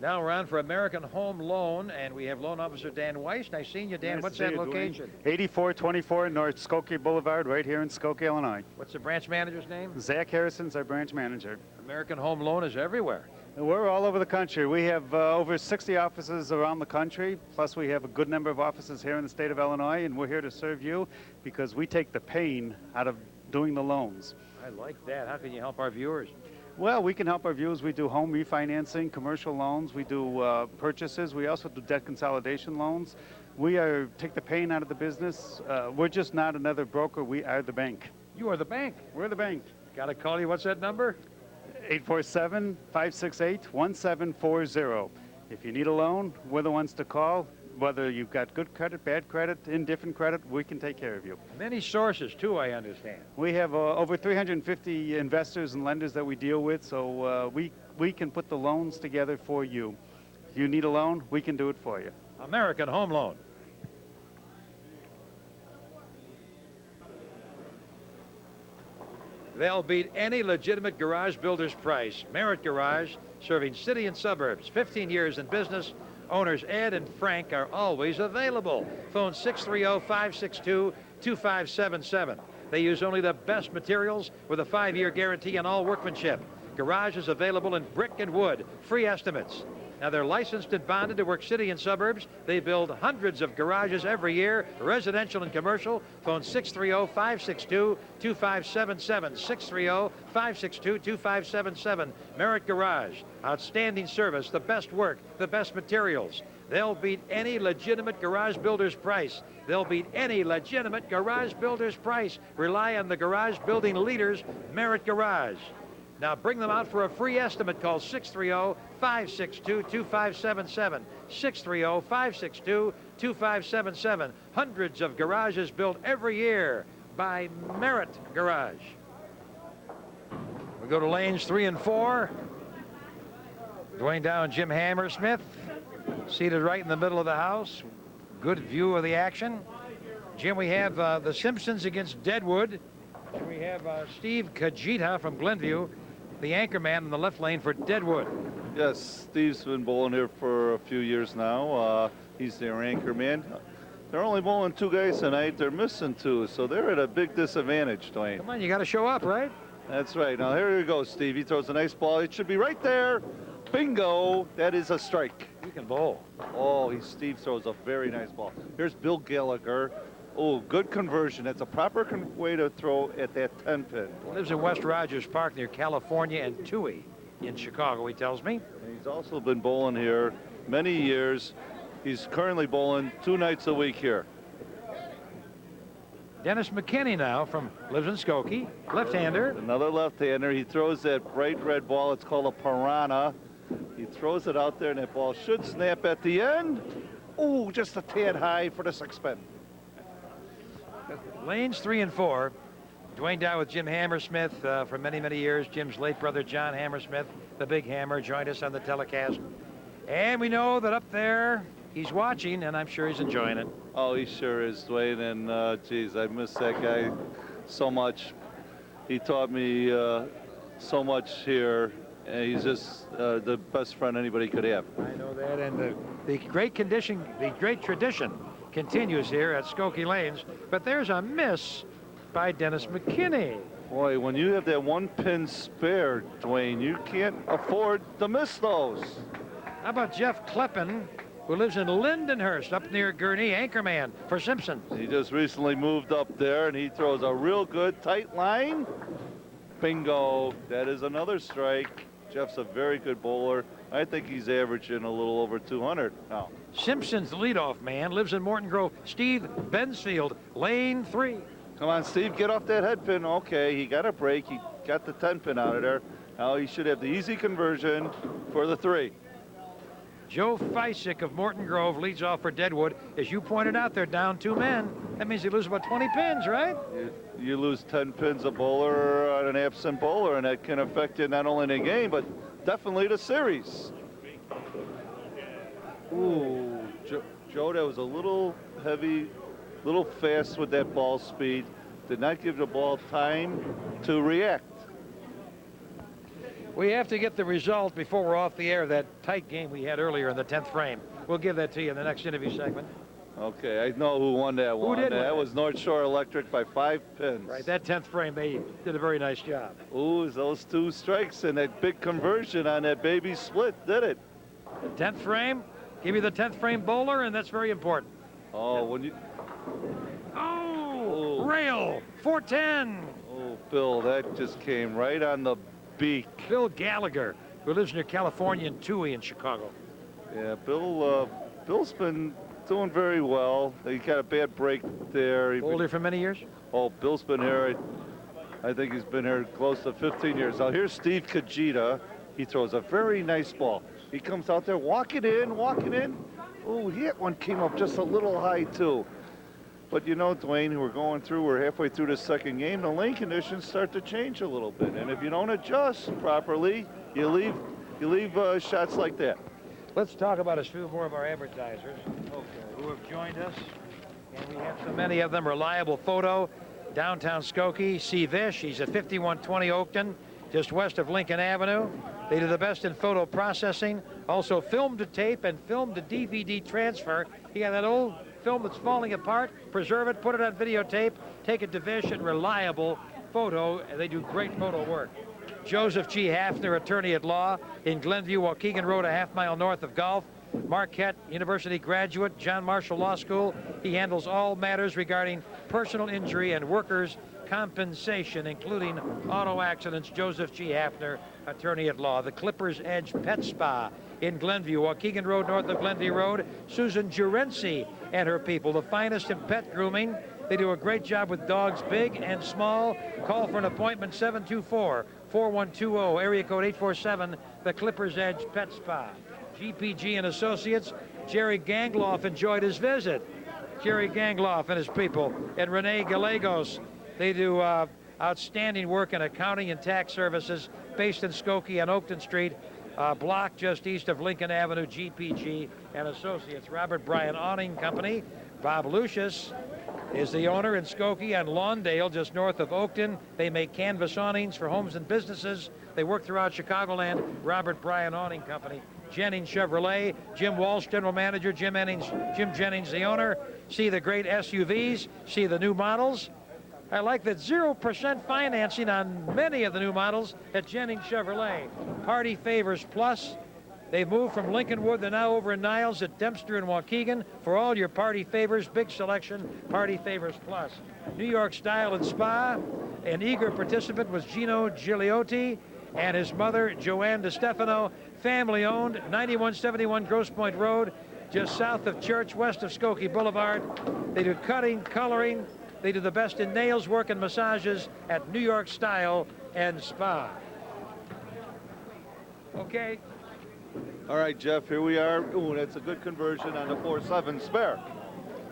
Now we're on for American Home Loan, and we have loan officer Dan Weiss. Nice seeing you, Dan. Nice What's to see that you, Dwayne. location? 8424 North Skokie Boulevard, right here in Skokie, Illinois. What's the branch manager's name? Zach Harrison's our branch manager. American Home Loan is everywhere. We're all over the country. We have over 60 offices around the country, plus we have a good number of offices here in the state of Illinois, and we're here to serve you because we take the pain out of doing the loans. I like that. How can you help our viewers? Well, we can help our viewers. We do home refinancing, commercial loans. We do purchases. We also do debt consolidation loans. We take the pain out of the business. We're just not another broker. We are the bank. You are the bank. We're the bank. Got to call you. What's that number? 847-568-1740. If you need a loan, we're the ones to call. Whether you've got good credit, bad credit, indifferent credit, we can take care of you. Many sources, too, I understand. We have over 350 investors and lenders that we deal with, so we can put the loans together for you. If you need a loan, we can do it for you. American Home Loan. They'll beat any legitimate garage builder's price. Merritt Garage, serving city and suburbs. 15 years in business. Owners Ed and Frank are always available. Phone 630-562-2577. They use only the best materials with a 5-year guarantee on all workmanship. Garage is available in brick and wood. Free estimates. Now, they're licensed and bonded to work city and suburbs. They build hundreds of garages every year, residential and commercial. Phone 630-562-2577. 630-562-2577. Merritt Garage. Outstanding service, the best work, the best materials. They'll beat any legitimate garage builder's price. They'll beat any legitimate garage builder's price. Rely on the garage building leaders, Merritt Garage. Now bring them out for a free estimate. Call 630-562-2577. 630-562-2577. Hundreds of garages built every year by Merritt Garage. We go to lanes 3 and 4. Dwayne Dow and Jim Hammersmith seated right in the middle of the house. Good view of the action. Jim, we have the Simpsons against Deadwood. And we have Steve Kajita from Glenview, the anchor man in the left lane for Deadwood. Yes, Steve's been bowling here for a few years now. He's their anchor man. They're only bowling 2 guys tonight. They're missing 2, so they're at a big disadvantage, Dwayne. Come on, you got to show up, right? That's right. Now, here you go, Steve. He throws a nice ball. It should be right there. Bingo. That is a strike. You can bowl. Oh, Steve throws a very nice ball. Here's Bill Gallagher. Oh, good conversion. That's a proper way to throw at that 10 pin. Lives in West Rogers Park near California and Toohey in Chicago, he tells me. And he's also been bowling here many years. He's currently bowling 2 nights a week here. Dennis McKinney now lives in Skokie, left-hander. Another left-hander. He throws that bright red ball. It's called a piranha. He throws it out there, and that ball should snap at the end. Oh, just a tad high for the 6 pin. Lanes 3 and 4. Dwayne Dow with Jim Hammersmith for many, many years. Jim's late brother, John Hammersmith, the Big Hammer, joined us on the telecast. And we know that up there, he's watching, and I'm sure he's enjoying it. Oh, he sure is, Dwayne. And, geez, I miss that guy so much. He taught me so much here. And he's just the best friend anybody could have. I know that. And the great tradition continues here at Skokie Lanes. But there's a miss by Dennis McKinney. Boy, when you have that 1 pin spare, Dwayne, you can't afford to miss those. How about Jeff Kleppen, who lives in Lindenhurst up near Gurnee, anchorman for Simpson. He just recently moved up there, and he throws a real good tight line. Bingo. That is another strike. Jeff's a very good bowler. I think he's averaging a little over 200 now. Simpson's leadoff man lives in Morton Grove. Steve Bensfield, lane 3. Come on, Steve, get off that head pin. Okay, he got a break. He got the 10 pin out of there. Now he should have the easy conversion for the 3. Joe Fysick of Morton Grove leads off for Deadwood. As you pointed out, they're down 2 men. That means you lose about 20 pins, right? You lose 10 pins a bowler on an absent bowler, and that can affect you not only in the game, but definitely the series. Ooh, Joe, that was a little heavy, little fast with that ball speed. Did not give the ball time to react. We have to get the result before we're off the air, that tight game we had earlier in the 10th frame. We'll give that to you in the next interview segment. Okay, I know who won that one. did win That it? was North Shore Electric by 5 pins. Right, that 10th frame, they did a very nice job. Ooh, those 2 strikes and that big conversion on that baby split did it. The 10th frame, give you the 10th frame bowler, and that's very important. Oh, when you... Oh, rail, 410. Oh, Bill, that just came right on the beak. Bill Gallagher, who lives near California and Toohey in Chicago. Yeah, Bill's been doing very well. He got a bad break there. Bowled here for many years? Oh, Bill's been here. I think he's been here close to 15 years. Now here's Steve Kajita. He throws a very nice ball. He comes out there walking in. Oh, he hit one, came up just a little high too. But you know, Dwayne, we're halfway through the second game. The lane conditions start to change a little bit, and if you don't adjust properly, you leave shots like that. Let's talk about a few more of our advertisers who have joined us, and we have so many of them. Reliable Photo, downtown Skokie. C. Vish, he's at 5120 Oakton, just west of Lincoln Avenue. They do the best in photo processing, also film to tape and film to DVD transfer. You got that old film that's falling apart, preserve it, put it on videotape, take it to Vish, and Reliable Photo, and they do great photo work. Joseph G. Hafner, attorney at law in Glenview, Waukegan Road, a half-mile north of Gulf. Marquette University graduate, John Marshall Law School. He handles all matters regarding personal injury and workers' compensation, including auto accidents. Joseph G. Hafner, attorney at law. The Clippers Edge Pet Spa in Glenview, Waukegan Road, north of Glenview Road. Susan Jurency and her people, the finest in pet grooming. They do a great job with dogs big and small. Call for an appointment, 724-4120, area code 847, the Clippers Edge Pet Spa. GPG and Associates, Jerry Gangloff enjoyed his visit. Jerry Gangloff and his people, and Renee Gallegos. They do outstanding work in accounting and tax services, based in Skokie on Oakton Street, block just east of Lincoln Avenue. GPG and Associates. Robert Bryan Awning Company. Bob Lucius is the owner in Skokie and Lawndale, just north of Oakton. They make canvas awnings for homes and businesses. They work throughout Chicagoland. Robert Bryan Awning Company. Jennings Chevrolet, Jim Walsh, general manager. Jim Jennings, the owner. See the great SUVs, see the new models. I like that 0% financing on many of the new models at Jennings Chevrolet. Party Favors Plus. They've moved from Lincolnwood. They're now over in Niles at Dempster and Waukegan for all your party favors. Big selection, Party Favors Plus. New York Style and Spa. An eager participant was Gino Gigliotti and his mother, Joanne DeStefano. Family owned, 9171 Grosse Pointe Road, just south of Church, west of Skokie Boulevard. They do cutting, coloring. They do the best in nails work and massages at New York Style and Spa. Okay. All right, Jeff, here we are. Ooh, that's a good conversion on the 4-7 spare.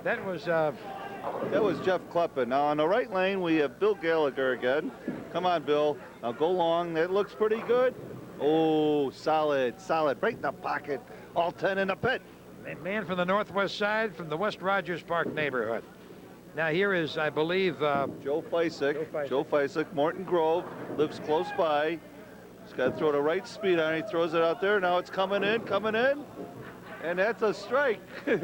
That was Jeff Kleppen. Now on the right lane, we have Bill Gallagher again. Come on, Bill. Now go long. That looks pretty good. Oh, solid. Right in the pocket. All 10 in the pit. Man from the northwest side, from the West Rogers Park neighborhood. Now here is, I believe, Joe Feisick, Morton Grove, lives close by. He's got to throw the right speed on it. He throws it out there. Now it's coming in. And that's a strike.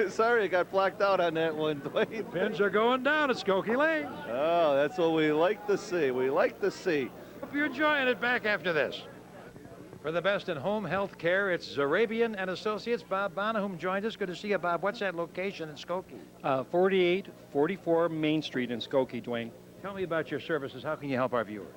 Sorry, I got blacked out on that one, Dwayne. Pins are going down at Skokie Lanes. Oh, that's what we like to see. Hope you're enjoying it. Back after this. For the best in home health care, it's Zarabian and Associates. Bob Bonahum joined us. Good to see you, Bob. What's that location in Skokie? 4844 Main Street in Skokie, Dwayne. Tell me about your services. How can you help our viewers?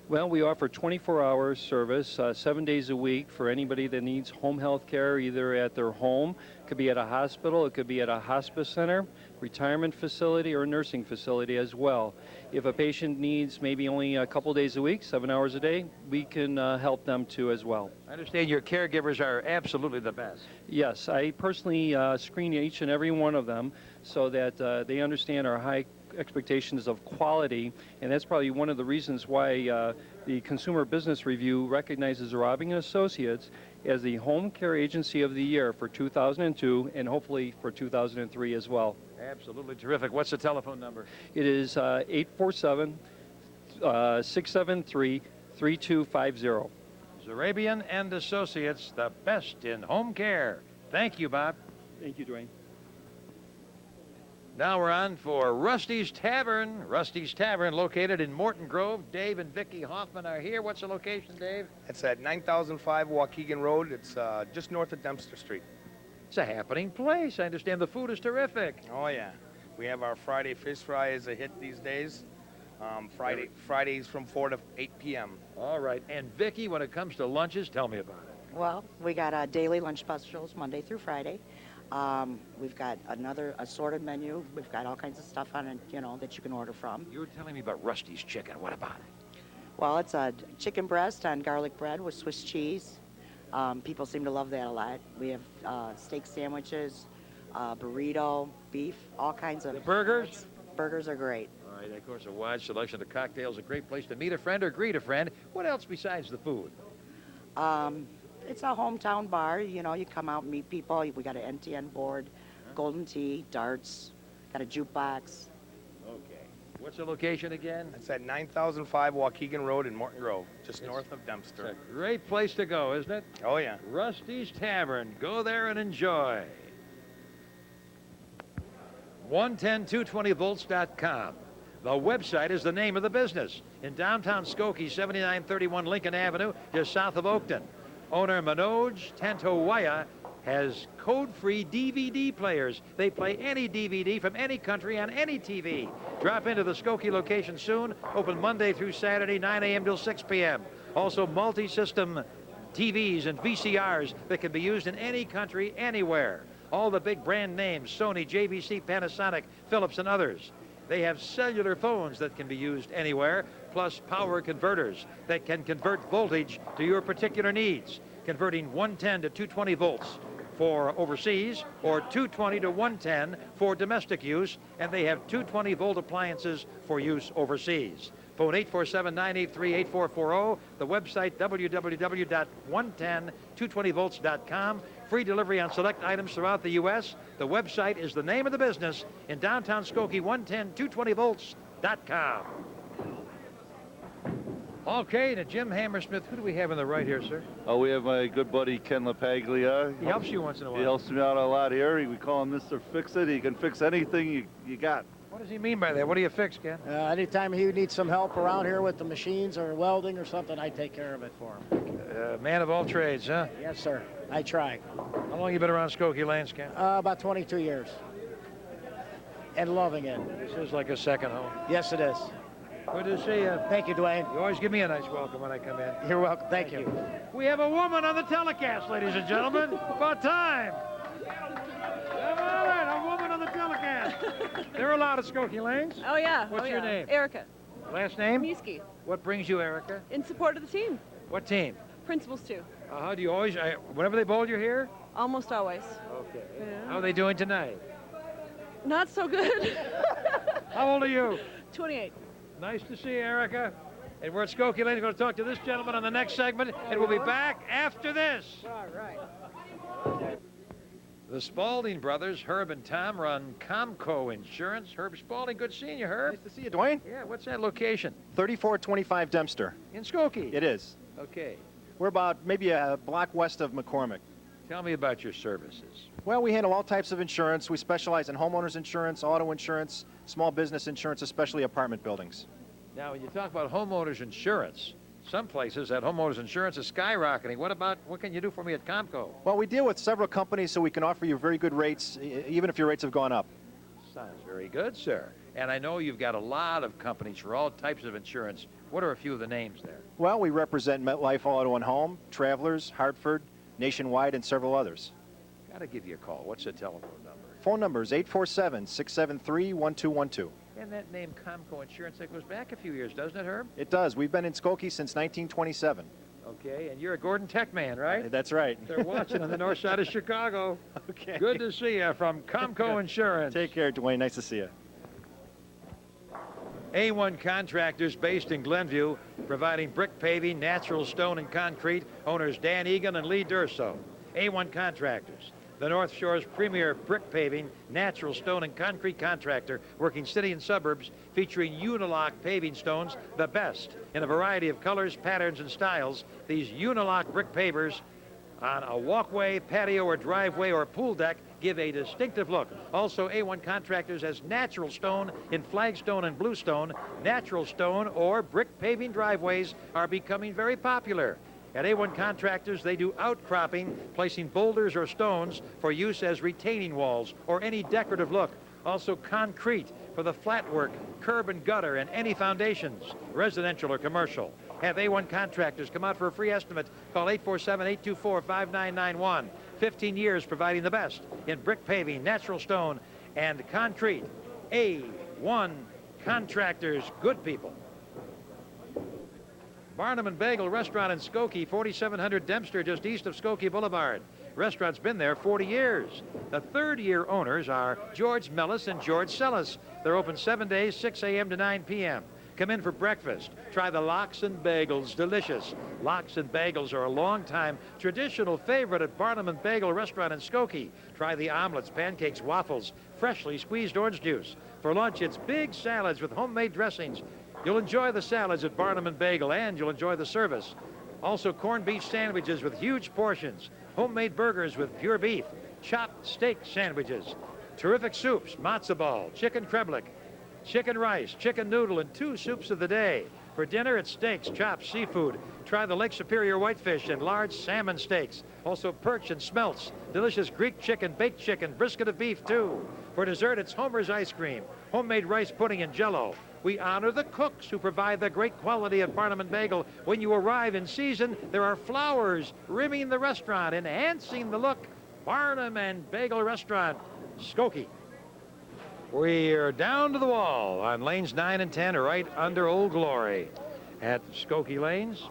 Well, we offer 24-hour service, 7 days a week for anybody that needs home health care, either at their home, it could be at a hospital, it could be at a hospice center, retirement facility, or a nursing facility as well. If a patient needs maybe only a couple days a week, 7 hours a day, we can help them too as well. I understand your caregivers are absolutely the best. Yes, I personally screen each and every one of them so that they understand our high expectations of quality, and that's probably one of the reasons why the Consumer Business Review recognizes Zarabian and Associates as the Home Care Agency of the Year for 2002 and hopefully for 2003 as well. Absolutely terrific. What's the telephone number? It is 847-673-3250. Zarabian and Associates, the best in home care. Thank you, Bob. Thank you, Dwayne. Now we're on for Rusty's Tavern. Rusty's Tavern, located in Morton Grove. Dave and Vicki Hoffman are here. What's the location, Dave? It's at 9005 Waukegan Road. It's just north of Dempster Street. It's a happening place. I understand the food is terrific. Oh, yeah. We have our Friday fish fry is a hit these days. Fridays from 4 to 8 p.m. All right. And Vicki, when it comes to lunches, tell me about it. Well, we got daily lunch specials Monday through Friday. We've got another assorted menu. We've got all kinds of stuff on it, you know, that you can order from. You were telling me about Rusty's Chicken. What about it? Well, it's a chicken breast on garlic bread with Swiss cheese. People seem to love that a lot. We have steak sandwiches, burrito, beef, all kinds of... The burgers? Burgers are great. All right, of course, a wide selection of cocktails, a great place to meet a friend or greet a friend. What else besides the food? It's a hometown bar. You know, you come out and meet people. We got an NTN board, golden tea, darts, got a jukebox. Okay. What's the location again? It's at 9005 Waukegan Road in Morton Grove, just north of Dempster. It's a great place to go, isn't it? Oh, yeah. Rusty's Tavern. Go there and enjoy. 110-220volts.com. The website is the name of the business. In downtown Skokie, 7931 Lincoln Avenue, just south of Oakton. Owner Manoj Tantowaya has code-free DVD players. They play any DVD from any country on any TV. Drop into the Skokie location soon. Open Monday through Saturday, 9 a.m. till 6 p.m. Also, multi-system TVs and VCRs that can be used in any country, anywhere. All the big brand names, Sony, JVC, Panasonic, Philips, and others. They have cellular phones that can be used anywhere, plus power converters that can convert voltage to your particular needs, converting 110 to 220 volts for overseas or 220 to 110 for domestic use, and they have 220 volt appliances for use overseas. Phone 847-983-8440, the website www.110-220volts.com. Free delivery on select items throughout the U.S. The website is the name of the business in downtown Skokie, 110-220volts.com. Okay, now Jim Hammersmith, who do we have on the right here, sir? Oh, we have my good buddy Ken LaPaglia. He helps you once in a while. He helps me out a lot here. We call him Mr. Fix-It. He can fix anything you got. What does he mean by that? What do you fix, Ken? Anytime he needs some help around here with the machines or welding or something, I take care of it for him. Man of all trades, huh? Yes, sir. I try. How long you been around Skokie Lanes, Ken? About 22 years. And loving it. This is like a second home. Yes, it is. Good to see you. Thank you, Dwayne. You always give me a nice welcome when I come in. You're welcome. Thank you. We have a woman on the telecast, ladies and gentlemen. About time. All right, a woman on the telecast. They're allowed at Skokie Lanes. Oh, yeah. What's your name? Erica. Last name? Miski. What brings you, Erica? In support of the team. What team? Principals, too. How do you always, whenever they bowl, you're here? Almost always. Okay. Yeah. How are they doing tonight? Not so good. How old are you? 28. Nice to see you, Erica. And we're at Skokie Lanes. We're going to talk to this gentleman on the next segment, and we'll be back after this. All right. The Spalding brothers, Herb and Tom, run Comco Insurance. Herb Spalding, good seeing you, Herb. Nice to see you, Dwayne. Yeah, what's that location? 3425 Dempster. In Skokie? It is. Okay. We're about maybe a block west of McCormick. Tell me about your services. Well, we handle all types of insurance. We specialize in homeowners insurance, auto insurance, small business insurance, especially apartment buildings. Now, when you talk about homeowners insurance, some places that homeowners insurance is skyrocketing. What can you do for me at Comco? Well, we deal with several companies, so we can offer you very good rates, even if your rates have gone up. Sounds very good, sir. And I know you've got a lot of companies for all types of insurance. What are a few of the names there? Well, we represent MetLife Auto and Home, Travelers, Hartford, Nationwide, and several others. Got to give you a call. What's the telephone number? Phone number is 847-673-1212. And that name Comco Insurance, that goes back a few years, doesn't it, Herb? It does. We've been in Skokie since 1927. Okay, and you're a Gordon Tech man, right? That's right. They're watching on the north side of Chicago. Okay. Good to see you from Comco Insurance. Take care, Dwayne. Nice to see you. A1 Contractors based in Glenview, providing brick paving, natural stone and concrete. Owners Dan Egan and Lee Durso. A1 Contractors. The North Shore's premier brick paving, natural stone and concrete contractor working city and suburbs, featuring Unilock paving stones, the best in a variety of colors, patterns, and styles. These Unilock brick pavers on a walkway, patio, or driveway or pool deck give a distinctive look. Also, A1 Contractors has natural stone in flagstone and bluestone. Natural stone or brick paving driveways are becoming very popular. At A1 Contractors, they do outcropping, placing boulders or stones for use as retaining walls or any decorative look. Also concrete for the flat work, curb and gutter, and any foundations, residential or commercial. Have A1 Contractors come out for a free estimate. Call 847-824-5991. 15 years providing the best in brick paving, natural stone, and concrete. A1 Contractors, good people. Barnum and Bagel Restaurant in Skokie, 4700 Dempster, just east of Skokie Boulevard. Restaurant's been there 40 years. The third-year owners are George Mellis and George Sellis. They're open 7 days, 6 a.m. to 9 p.m. Come in for breakfast. Try the lox and bagels, delicious. Lox and bagels are a long-time traditional favorite at Barnum and Bagel Restaurant in Skokie. Try the omelets, pancakes, waffles, freshly squeezed orange juice. For lunch, it's big salads with homemade dressings. You'll enjoy the salads at Barnum and Bagel, and you'll enjoy the service. Also, corned beef sandwiches with huge portions, homemade burgers with pure beef, chopped steak sandwiches, terrific soups, matzo ball, chicken kreblik, chicken rice, chicken noodle, and 2 soups of the day. For dinner, it's steaks, chops, seafood. Try the Lake Superior whitefish and large salmon steaks. Also perch and smelts, delicious Greek chicken, baked chicken, brisket of beef, too. For dessert, it's Homer's ice cream, homemade rice pudding and jello. We honor the cooks who provide the great quality at Barnum and Bagel. When you arrive in season, there are flowers rimming the restaurant, enhancing the look. Barnum and Bagel Restaurant, Skokie. We're down to the wall on lanes 9 and 10, right under Old Glory at Skokie Lanes.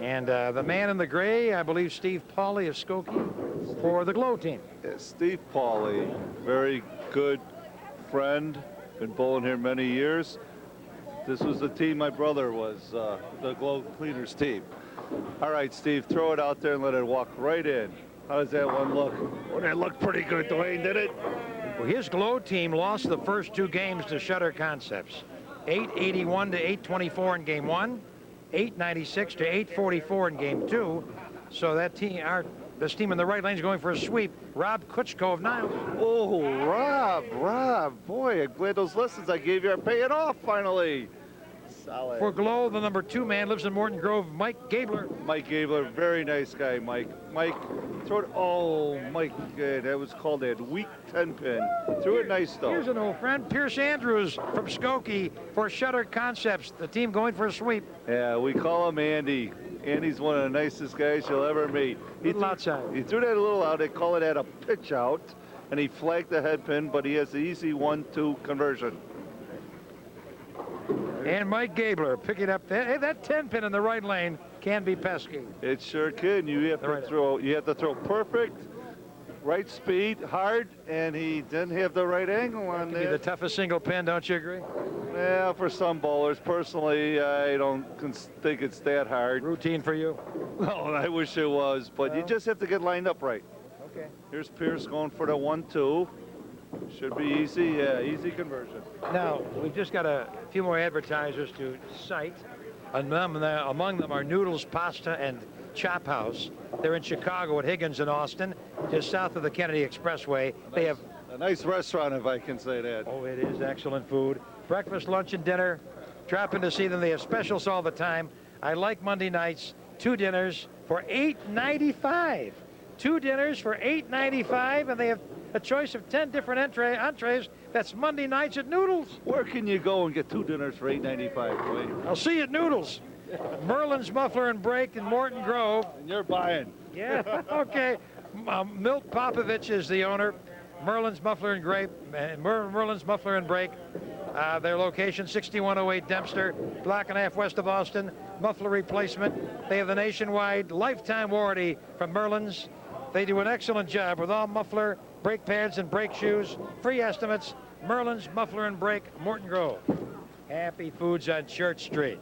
And the man in the gray, I believe Steve Pauly of Skokie for the Glow team. Yeah, Steve Pauly, very good friend. Been bowling here many years. This was the team my brother was, the Glow Cleaners team. All right, Steve, throw it out there and let it walk right in. How does that one look? Well, that looked pretty good, Dwayne, did it? Well, his Glow team lost the first 2 games to Shutter Concepts. 881 to 824 in game 1, 896 to 844 in game 2. So that team, this team in the right lane is going for a sweep. Rob Kutchko of Niles. Oh, Rob, boy, I'm glad those lessons I gave you are paying off finally. Solid. For Glow, the number 2 man lives in Morton Grove, Mike Gabler. Mike Gabler, very nice guy, Mike. Mike, throw it. Oh, Mike, that was called that weak 10 pin. Threw it nice, though. Here's an old friend, Pierce Andrews from Skokie for Shutter Concepts. The team going for a sweep. Yeah, we call him Andy. Andy's one of the nicest guys you'll ever meet. He threw that a little out. They call it at a pitch out, and he flagged the head pin, but he has the easy 1-2 conversion. And Mike Gabler picking up that 10 pin in the right lane can be pesky. It sure can. You have to throw. You have to throw perfect, right speed, hard, and he didn't have the right angle on that. The toughest single pin, don't you agree? Yeah, for some bowlers. Personally, I don't think it's that hard. Routine for you? No, I wish it was, but you just have to get lined up right. Okay. Here's Pierce going for the 1-2. Should be easy, yeah, easy conversion. Now, we've just got a few more advertisers to cite. Among them are Noodles Pasta and Chop House. They're in Chicago at Higgins and Austin, just south of the Kennedy Expressway. They have a nice restaurant, if I can say that. Oh, it is excellent food. Breakfast, lunch, and dinner. Drop in to see them. They have specials all the time. I like Monday nights. 2 dinners for $8.95. 2 dinners for $8.95, and they have a choice of 10 different entrees. That's Monday nights at Noodles. Where can you go and get 2 dinners for $8.95, Dwayne? I'll see you at Noodles. Merlin's Muffler and Brake in Morton Grove. And you're buying. Yeah, okay. Milt Popovich is the owner. Merlin's Muffler and Merlin's Muffler and Brake. Their location, 6108 Dempster, block and a half west of Austin. Muffler replacement. They have the nationwide lifetime warranty from Merlin's. They do an excellent job with all muffler, brake pads, and brake shoes. Free estimates, Merlin's Muffler and Brake, Morton Grove. Happy Foods on Church Street.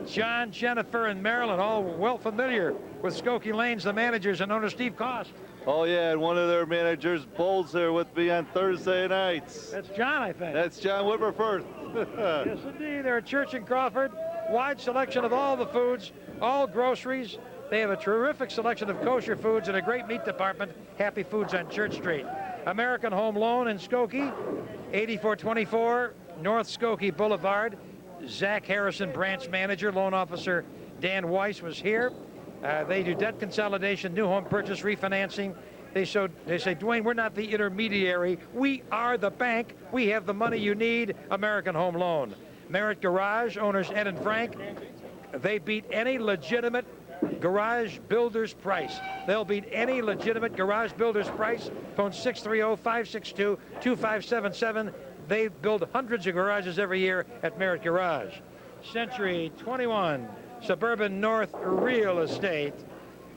John, Jennifer, and Marilyn, all well familiar with Skokie Lanes, the managers and owner Steve Cost. Oh, yeah, and one of their managers bowls there with me on Thursday nights. That's John, I think. That's John Wibberfirth. Yes, indeed. They're at Church in Crawford. Wide selection of all the foods, all groceries. They have a terrific selection of kosher foods and a great meat department. Happy Foods on Church Street. American Home Loan in Skokie, 8424 North Skokie Boulevard. Zach Harrison, branch manager, loan officer Dan Weiss was here. They do debt consolidation, new home purchase, refinancing. They say, Dwayne, we're not the intermediary. We are the bank. We have the money you need. American Home Loan. Merritt Garage, owners Ed and Frank. They beat any legitimate garage builder's price. They'll beat any legitimate garage builder's price. Phone 630-562-2577. They build hundreds of garages every year at Merritt Garage. Century 21 Suburban North Real Estate,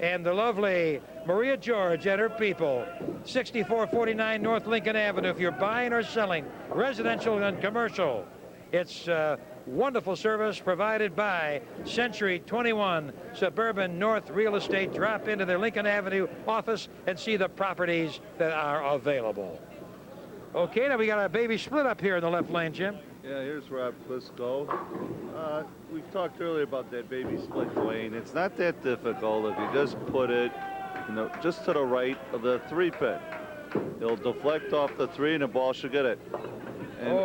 and the lovely Maria George and her people, 6449 North Lincoln Avenue. If you're buying or selling residential and commercial, it's wonderful service provided by Century 21 Suburban North Real Estate. Drop into their Lincoln Avenue office and see the properties that are available. Okay, now we got a baby split up here in the left lane, Jim. Yeah, here's Rob Flisco. We've talked earlier about that baby split, Dwayne. It's not that difficult if you just put it, just to the right of the 3-pin. It'll deflect off the 3 and the ball should get it. And,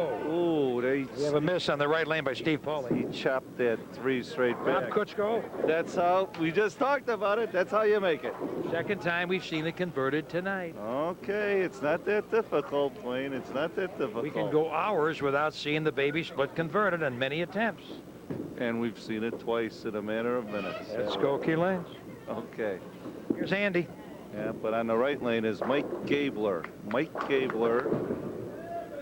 we have a miss on the right lane by Steve Pauly. He chopped that 3 straight back. Rob Kutchko. That's how, we just talked about it. That's how you make it. Second time we've seen it converted tonight. Okay, it's not that difficult, Wayne. It's not that difficult. We can go hours without seeing the baby split converted in many attempts. And we've seen it twice in a matter of minutes. That's Skokie Lanes. Okay. Here's Andy. Yeah, but on the right lane is Mike Gabler. Mike Gabler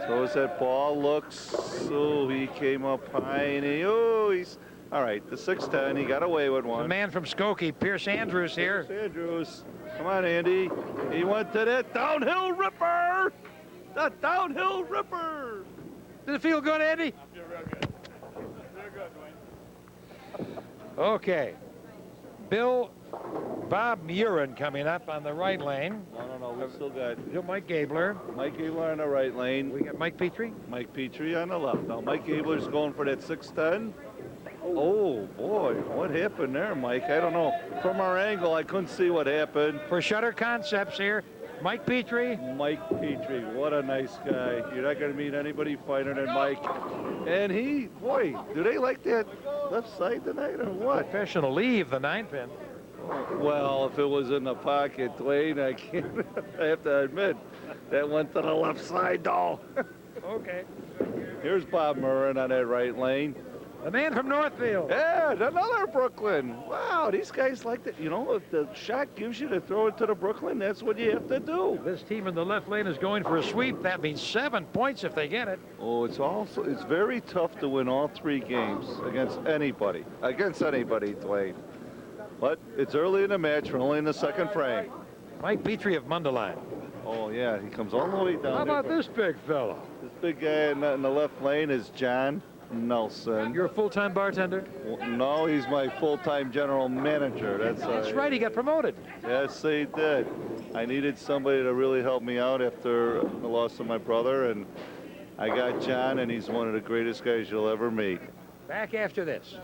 throws that ball, looks, he came up high, and he's, all right, the 6'10", he got away with one. The man from Skokie, Pierce Andrews here. Pierce Andrews, come on, Andy. He went to that downhill ripper. The downhill ripper. Did it feel good, Andy? I feel real good. Real good, Dwayne. Okay. Bob Murin coming up on the right lane. No, we still got Mike Gabler. Mike Gabler on the right lane. We got Mike Petrie. Mike Petrie on the left. Now, Mike Gabler's going for that 6'10". Oh, boy, what happened there, Mike? I don't know. From our angle, I couldn't see what happened. For Shutter Concepts here, Mike Petrie. Mike Petrie, what a nice guy. You're not going to meet anybody finer than Mike. And he, boy, do they like that left side tonight or what? Professional leave, the 9-pin. Well, if it was in the pocket, Dwayne, I can't. I have to admit, that went to the left side, though. Okay. Here's Bob Murrin on that right lane. The man from Northfield. Yeah, another Brooklyn. Wow, these guys like that. You know, if the shot gives you to throw it to the Brooklyn, that's what you have to do. This team in the left lane is going for a sweep. That means 7 points if they get it. Oh, it's very tough to win all 3 games against anybody. Dwayne. But it's early in the match. We're only in the second frame. Mike Petrie of Mundelein. Oh, yeah, he comes all the way down. How about this big fella? This big guy in the left lane is John Nelson. You're a full-time bartender? No, he's my full-time general manager. That's right, he got promoted. Yes, he did. I needed somebody to really help me out after the loss of my brother, and I got John, and he's one of the greatest guys you'll ever meet. Back after this.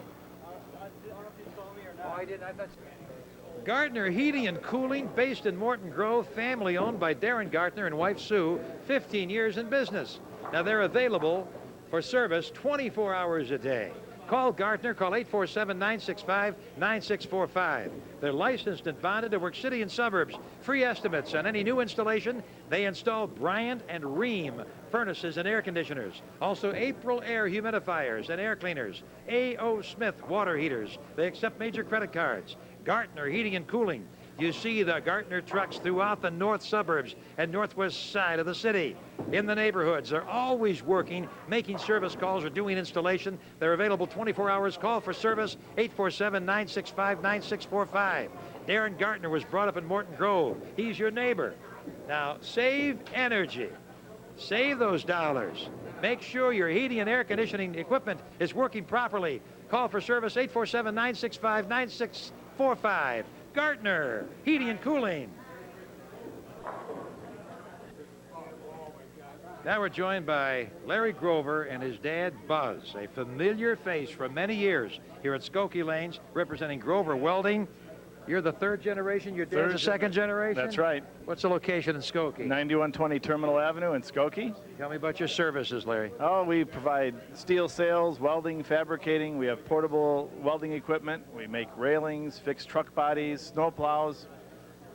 Gardner Heating and Cooling, based in Morton Grove, family owned by Darren Gardner and wife Sue, 15 years in business. Now they're available for service 24 hours a day. Call Gardner, call 847-965-9645. They're licensed and bonded to work city and suburbs. Free estimates on any new installation. They install Bryant and Ream furnaces and air conditioners. Also April Air humidifiers and air cleaners. A.O. Smith water heaters. They accept major credit cards. Gardner Heating and Cooling. You see the Gardner trucks throughout the north suburbs and northwest side of the city. In the neighborhoods, they're always working, making service calls or doing installation. They're available 24 hours. Call for service, 847-965-9645. Darren Gardner was brought up in Morton Grove. He's your neighbor. Now, save energy. Save those dollars. Make sure your heating and air conditioning equipment is working properly. Call for service 847-965-9645. Gartner, heating and cooling. Now we're joined by Larry Grover and his dad, Buzz, a familiar face for many years here at Skokie Lanes, representing Grover Welding. You're the third generation, your dad's the second generation? That's right. What's the location in Skokie? 9120 Terminal Avenue in Skokie. Tell me about your services, Larry. Oh, we provide steel sales, welding, fabricating. We have portable welding equipment. We make railings, fix truck bodies, snow plows.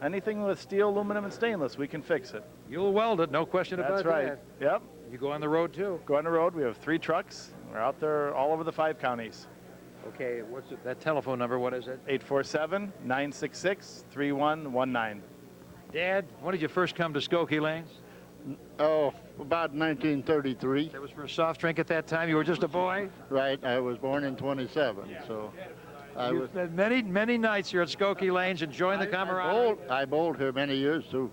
Anything with steel, aluminum, and stainless, we can fix it. You'll weld it, no question about that. That's right. Yep. You go on the road, too? Go on the road. We have 3 trucks. We're out there all over the 5 counties. Okay, what's that telephone number? What is it? 847-966-3119. Dad, when did you first come to Skokie Lanes? Oh, about 1933. That was for a soft drink at that time? You were just a boy? Right, I was born in 27, so I You've was. spent many nights here at Skokie Lanes enjoying the camaraderie. I bowled here many years, too.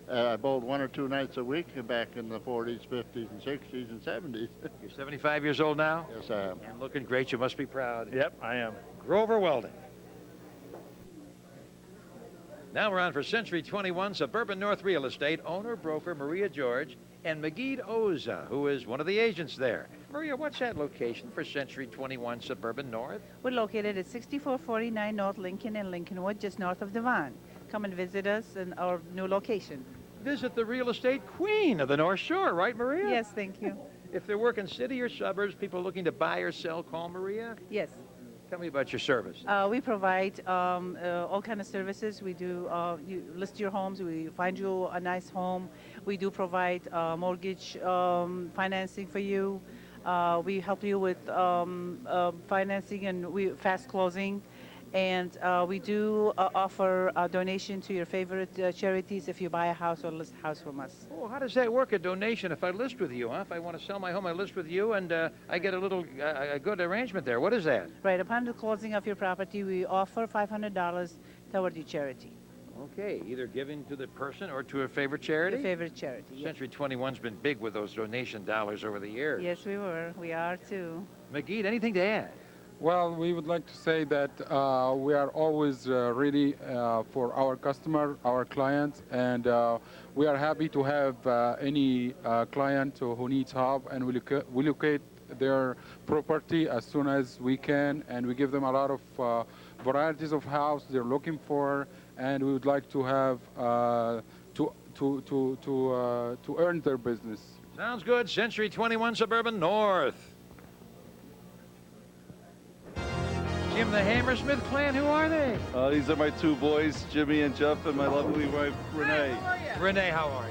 I bowled 1 or 2 nights a week back in the 40s, 50s, and 60s, and 70s. You're 75 years old now? Yes, I am. And looking great. You must be proud. Yep, I am. Grover Welding. Now we're on for Century 21 Suburban North Real Estate, owner, broker Maria George, and Magid Oza, who is one of the agents there. Maria, what's that location for Century 21 Suburban North? We're located at 6449 North Lincoln and Lincolnwood, just north of Devon. Come and visit us in our new location. Visit the real estate queen of the North Shore, right, Maria? Yes, thank you. If they're working city or suburbs, people looking to buy or sell, call Maria? Yes. Tell me about your service. We provide all kind of services. We do, you list your homes, we find you a nice home. We do provide mortgage financing for you. We help you with financing and fast closing. And we do offer a donation to your favorite charities if you buy a house or list a house from us. Oh, how does that work, a donation, if I list with you, huh? If I want to sell my home, I list with you, and I get a little a good arrangement there. What is that? Right, upon the closing of your property, we offer $500 toward your charity. Okay, either giving to the person or to a favorite charity? Your favorite charity, yes. Century 21's been big with those donation dollars over the years. Yes, we were. We are, too. Magid, anything to add? Well, we would like to say that we are always ready for our customer, our clients, and we are happy to have any client who needs help, and we locate their property as soon as we can, and we give them a lot of varieties of house they're looking for, and we would like to have to earn their business. Sounds good. Century 21 Suburban North. Jim, the Hammersmith clan, who are they? These are my 2 boys, Jimmy and Jeff, and my lovely wife, Renee. Hi, how are you? Renee, how are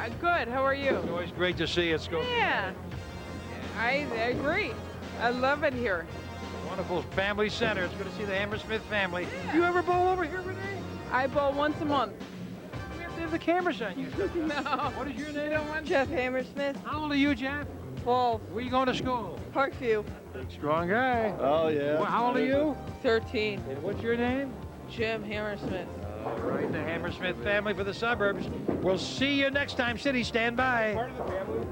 you? Good. How are you? It's always great to see you at Skokie. Yeah, I agree. I love it here. Wonderful family center. It's good to see the Hammersmith family. Do you ever bowl over here, Renee? I bowl once a month. We have to have the cameras on you. No. What is your name? Jeff Hammersmith. How old are you, Jeff? 12. Where are you going to school? Parkview. Big, strong guy. Oh, yeah. Well, how old are you? 13. And what's your name? Jim Hammersmith. All right, the Hammersmith family for the suburbs. We'll see you next time. City, stand by. Part of the family.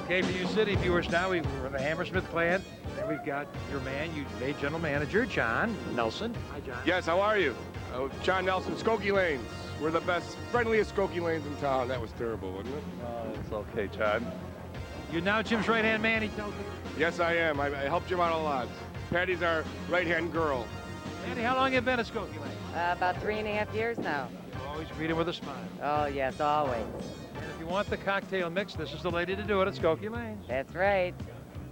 Okay, for you city viewers now, we're the Hammersmith clan. Then we've got your man, you made general manager, John Nelson. Hi, John. Yes, how are you? John Nelson, Skokie Lanes. We're the best, friendliest Skokie Lanes in town. That was terrible, wasn't it? It's okay, John. You're now Jim's right-hand man, he tells me. Yes, I am. I helped Jim out a lot. Patty's our right-hand girl. Patty, how long have you been at Skokie Lanes? About 3.5 years now. You always greet him with a smile. Oh, yes, always. And if you want the cocktail mix, this is the lady to do it at Skokie Lanes. That's right.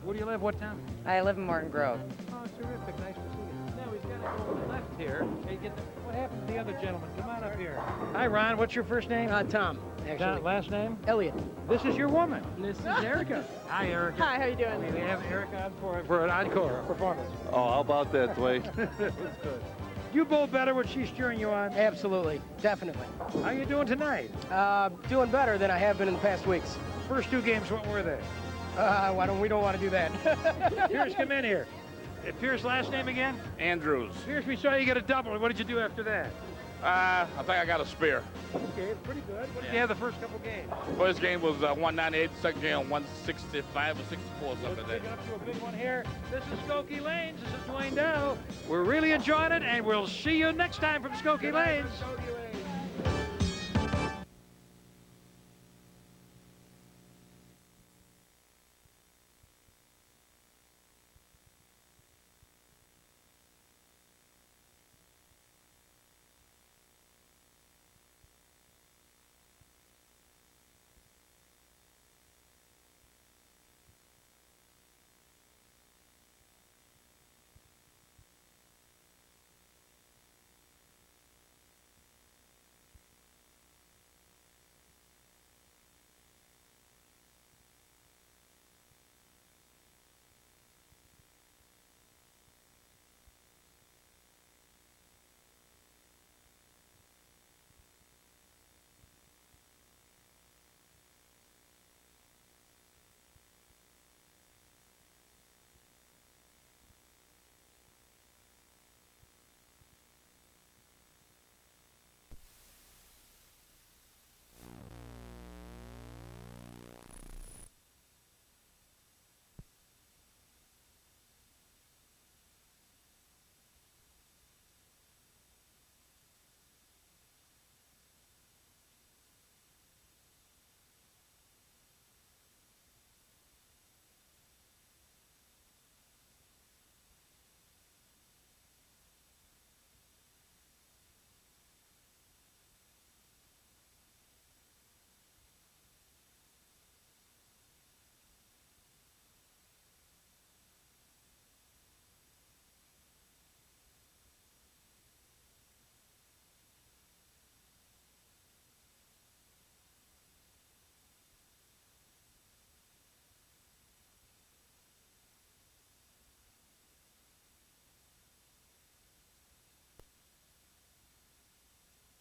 Where do you live? What town? I live in Morton Grove. Oh, terrific. Nice to see you. Now we've got to go to the left here. Hey, what happened to the other gentleman? Come on up here. Hi, Ron. What's your first name? Tom, actually. John, last name? Elliot. This is your woman. This is Erica. Hi, Erica. Hi, how you doing? We have Erica on for an encore performance. Oh, how about that, Dwayne? That's good. You bowl better when she's cheering you on? Absolutely, definitely. How you doing tonight? Doing better than I have been in the past weeks. First 2 games, what were they? We don't want to do that. Pierce, come in here. Pierce, last name again? Andrews. Pierce, we saw you get a double. What did you do after that? I think I got a spare. Okay, pretty good. What did you have the first couple games? First game was 198, second game 165 or 64, something like that. Taking up to a big one here. This is Skokie Lanes. This is Dwayne Dow. We're really enjoying it, and we'll see you next time from Skokie Lanes.